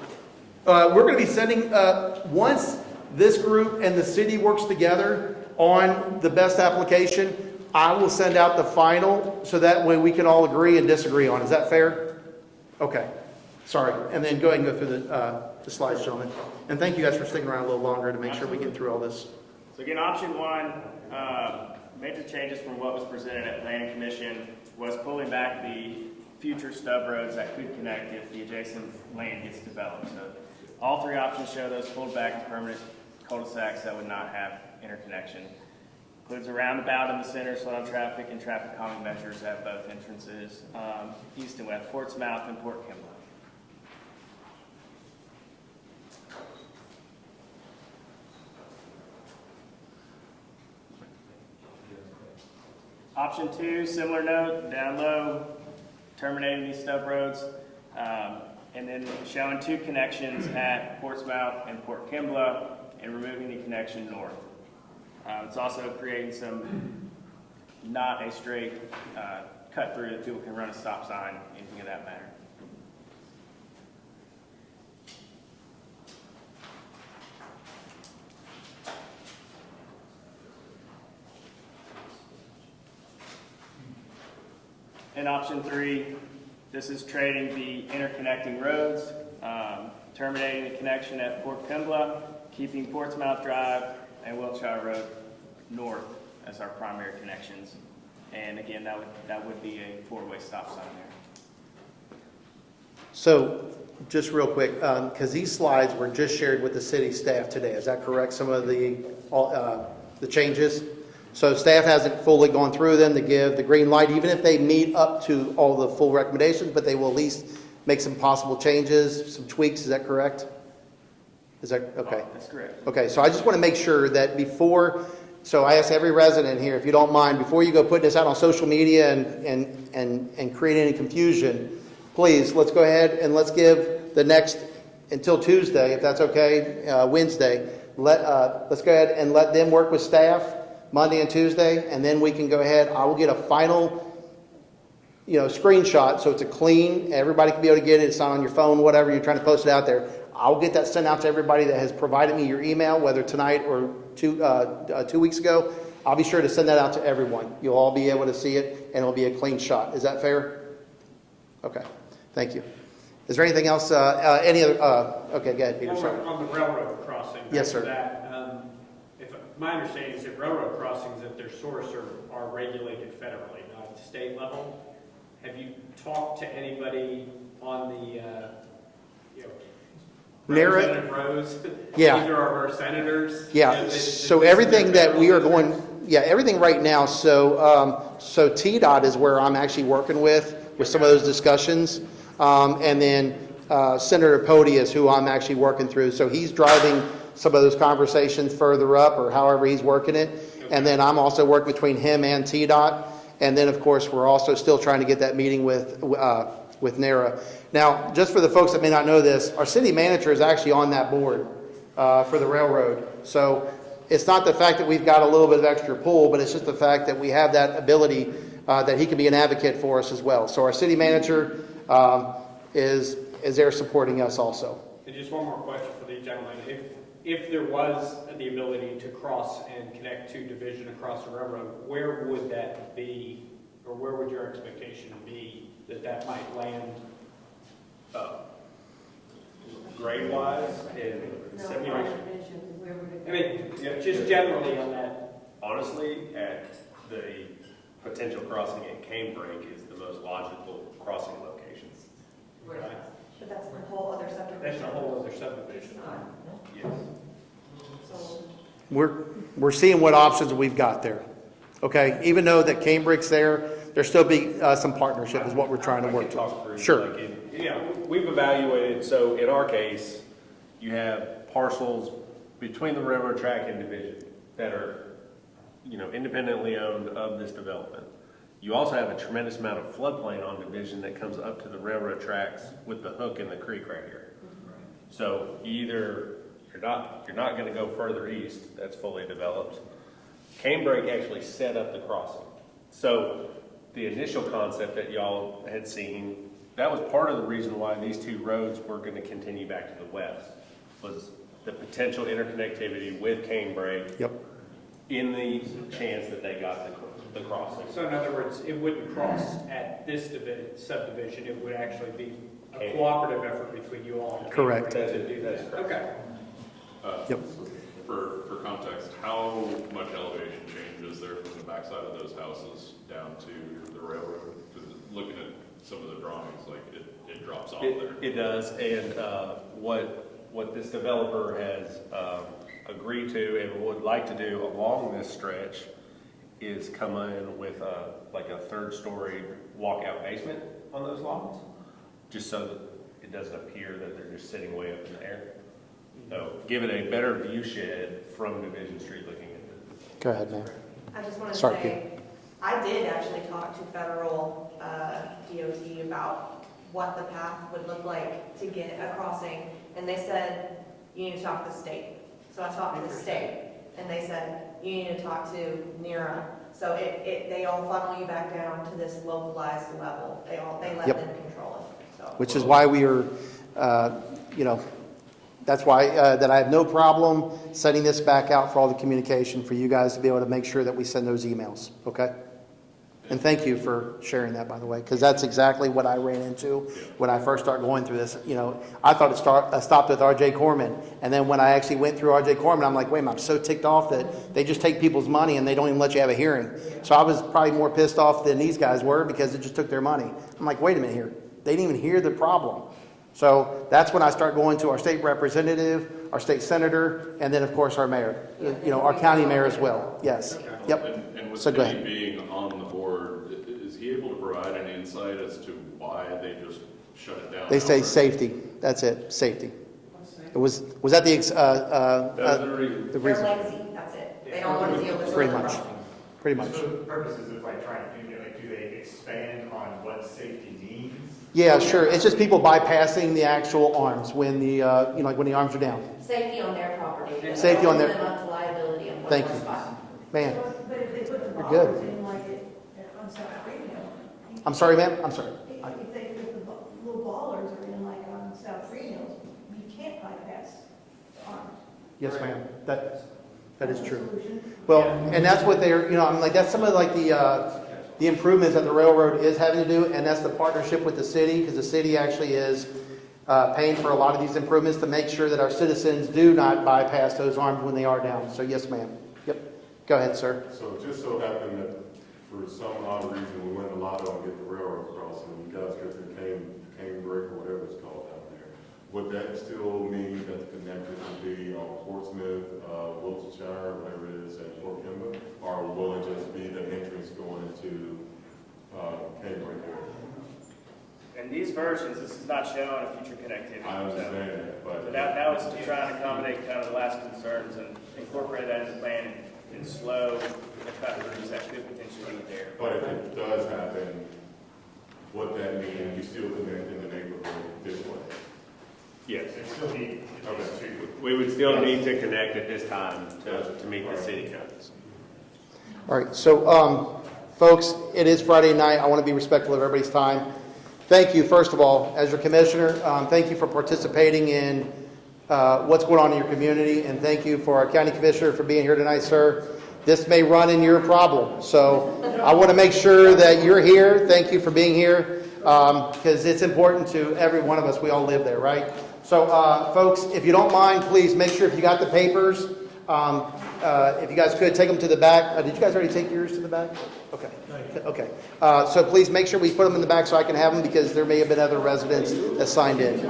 We're going to be sending, once this group and the city works together on the best application, I will send out the final so that way we can all agree and disagree on. Is that fair? Okay. Sorry. And then go ahead and go through the slides, gentlemen. And thank you guys for sticking around a little longer to make sure we get through all this. So again, option 1, major changes from what was presented at Planning Commission. was pulling back the future stub roads that could connect if the adjacent land gets developed. So all three options show those pulled back as permanent cul-de-sacs that would not have interconnection. Includes a roundabout in the center, slow down traffic, and traffic calming measures at both entrances, east and west, Portsmouth and Port Kimball. Option 2, similar note, down low, terminating these stub roads, and then showing 2 connections at Portsmouth and Port Kimball and removing the connection north. It's also creating not a straight cut through that people can run a stop sign, anything of that matter. And option 3, this is trading the interconnecting roads, terminating the connection at Port Kimball, keeping Portsmouth Drive and Wiltshire Road north as our primary connections. And again, that would be a 4-way stop sign there. So, just real quick, because these slides were just shared with the city staff today, is that correct? Some of the changes? So staff hasn't fully gone through them to give the green light, even if they meet up to all the full recommendations, but they will at least make some possible changes, some tweaks, is that correct? Is that, okay? That's correct. Okay, so I just want to make sure that before, so I ask every resident here, if you don't mind, before you go put this out on social media and create any confusion, please, let's go ahead and let's give the next, until Tuesday, if that's okay, Wednesday, let's go ahead and let them work with staff Monday and Tuesday, and then we can go ahead. I will get a final, screenshot, so it's a clean, everybody can be able to get it. It's not on your phone, whatever, you're trying to post it out there. I'll get that sent out to everybody that has provided me your email, whether tonight or 2 weeks ago. I'll be sure to send that out to everyone. You'll all be able to see it, and it'll be a clean shot. Is that fair? Okay, thank you. Is there anything else? Any other? Okay, go ahead, Peter. Sorry. On the railroad crossing. Yes, sir. My understanding is that railroad crossings at their source are regulated federally, not at the state level. Have you talked to anybody on the, Representative Rose? Yeah. These are our senators? Yeah, so everything that we are going, everything right now, so TDOT is where I'm actually working with some of those discussions. And then Senator Pody is who I'm actually working through. So he's driving some of those conversations further up or however he's working it. Okay. And then I'm also working between him and TDOT. And then, of course, we're also still trying to get that meeting with NARA. Now, just for the folks that may not know this, our city manager is actually on that board for the railroad. So it's not the fact that we've got a little bit of extra pull, but it's just the fact that we have that ability that he can be an advocate for us as well. So our city manager is there supporting us also. And just one more question for the gentleman. If there was the ability to cross and connect to Division across the railroad, where would that be, or where would your expectation be that might land? Grade-wise and separation? I mean, just generally on that. Honestly, at the potential crossing at Cambridge is the most logical crossing locations. Right. But that's a whole other subdivision. That's a whole other subdivision. Yes. So We're seeing what options we've got there. Okay, even though that Cambridge's there still be some partnership is what we're trying to work towards. Sure. We've evaluated, so in our case, you have parcels between the railroad track and Division that are, independently owned of this development. You also have a tremendous amount of floodplain on Division that comes up to the railroad tracks with the hook in the creek right here. So either you're not going to go further east, that's fully developed. Canebrake actually set up the crossing. So the initial concept that y'all had seen, that was part of the reason why these two roads were going to continue back to the west, was the potential interconnectivity with Canebrake. Yep. In the chance that they got the crossing. So in other words, it wouldn't cross at this subdivision, it would actually be a cooperative effort between you all. Correct. That's correct. Okay. Yep. for context, how much elevation change is there from the backside of those houses down to the railroad? Because looking at some of the drawings, like it drops off there. It does, and what this developer has agreed to and would like to do along this stretch is come in with like a third-story walkout basement on those lots, just so that it doesn't appear that they're just sitting way up in the air. So give it a better view shed from Division Street looking at it. Go ahead, ma'am. I just want to Sorry, say, I did actually talk to federal DOT about what the path would look like to get a crossing, and they said, you need to talk to the state. So I talked to the state, and they said, you need to talk to NERA. So they all funnel you back down to this localized level. They let them control it. So. Which is why we are, that's why that I have no problem sending this back out for all the communication for you guys to be able to make sure that we send those emails, okay? And thank you for sharing that, by the way, because that's exactly what I ran into when I first started going through this. I thought it stopped with R.J. Corman, and then when I actually went through R.J. Corman, I'm like, wait a minute, I'm so ticked off that they just take people's money and they don't even let you have a hearing. So I was probably more pissed off than these guys were because it just took their money. I'm like, wait a minute here. They didn't even hear the problem. So that's when I start going to our state representative, our state senator, and then, of course, our mayor, our county mayor as well. Yes. Yep. And with So go Steve ahead. being on the board, is he able to provide any insight as to why they just shut it down? They say safety. That's it. Safety. It was that the the They're lazy, that's it. They don't want to deal with Pretty the much. Pretty much. So for purposes of like trying to do they expand on what safety means? Yeah, sure. It's just people bypassing the actual arms when the like when the arms are down. Safety on their property. Safety on their- Them up to liability on Thank one you. spot. Man, But if they put the You're good. bollards in like it on South Greenhill. I'm sorry, ma'am. I'm sorry. If they put the little ballers are in like on South Greenhill, you can't bypass the arms. Yes, ma'am. That is true. Well, and that's what they're, that's some of like the improvements that the railroad is having to do, and that's the partnership with the city, because the city actually is paying for a lot of these improvements to make sure that our citizens do not bypass those arms when they are down. So yes, ma'am. Yep. Go ahead, sir. So it just so happened that for some odd reason, we went to Lotto and get the railroad crossing. You guys go through Cambridge or whatever it's called down there. Would that still mean that the connectors would be on Portsmouth, Wiltshire, whatever it is, and Port Kimber? Or will it just be the entrance going into Cambridge area? In these versions, this is not showing a future connectivity. I understand that, but That was to try and accommodate kind of the last concerns and incorporate that in the plan and slow the cut routes that could potentially be there. But if it does happen, what that mean? You still connect in the neighborhood this way? Yes. Okay. We would still need to connect at this time to meet the city codes. All right. So, folks, it is Friday night. I want to be respectful of everybody's time. Thank you, first of all, as your commissioner. Thank you for participating in what's going on in your community, and thank you for our county commissioner for being here tonight, sir. This may run in your problem, so I want to make sure that you're here. Thank you for being here, because it's important to every one of us. We all live there, right? So, folks, if you don't mind, please make sure if you got the papers, if you guys could take them to the back. Did you guys already take yours to the back? Okay. Okay. So please make sure we put them in the back so I can have them, because there may have been other residents that signed in.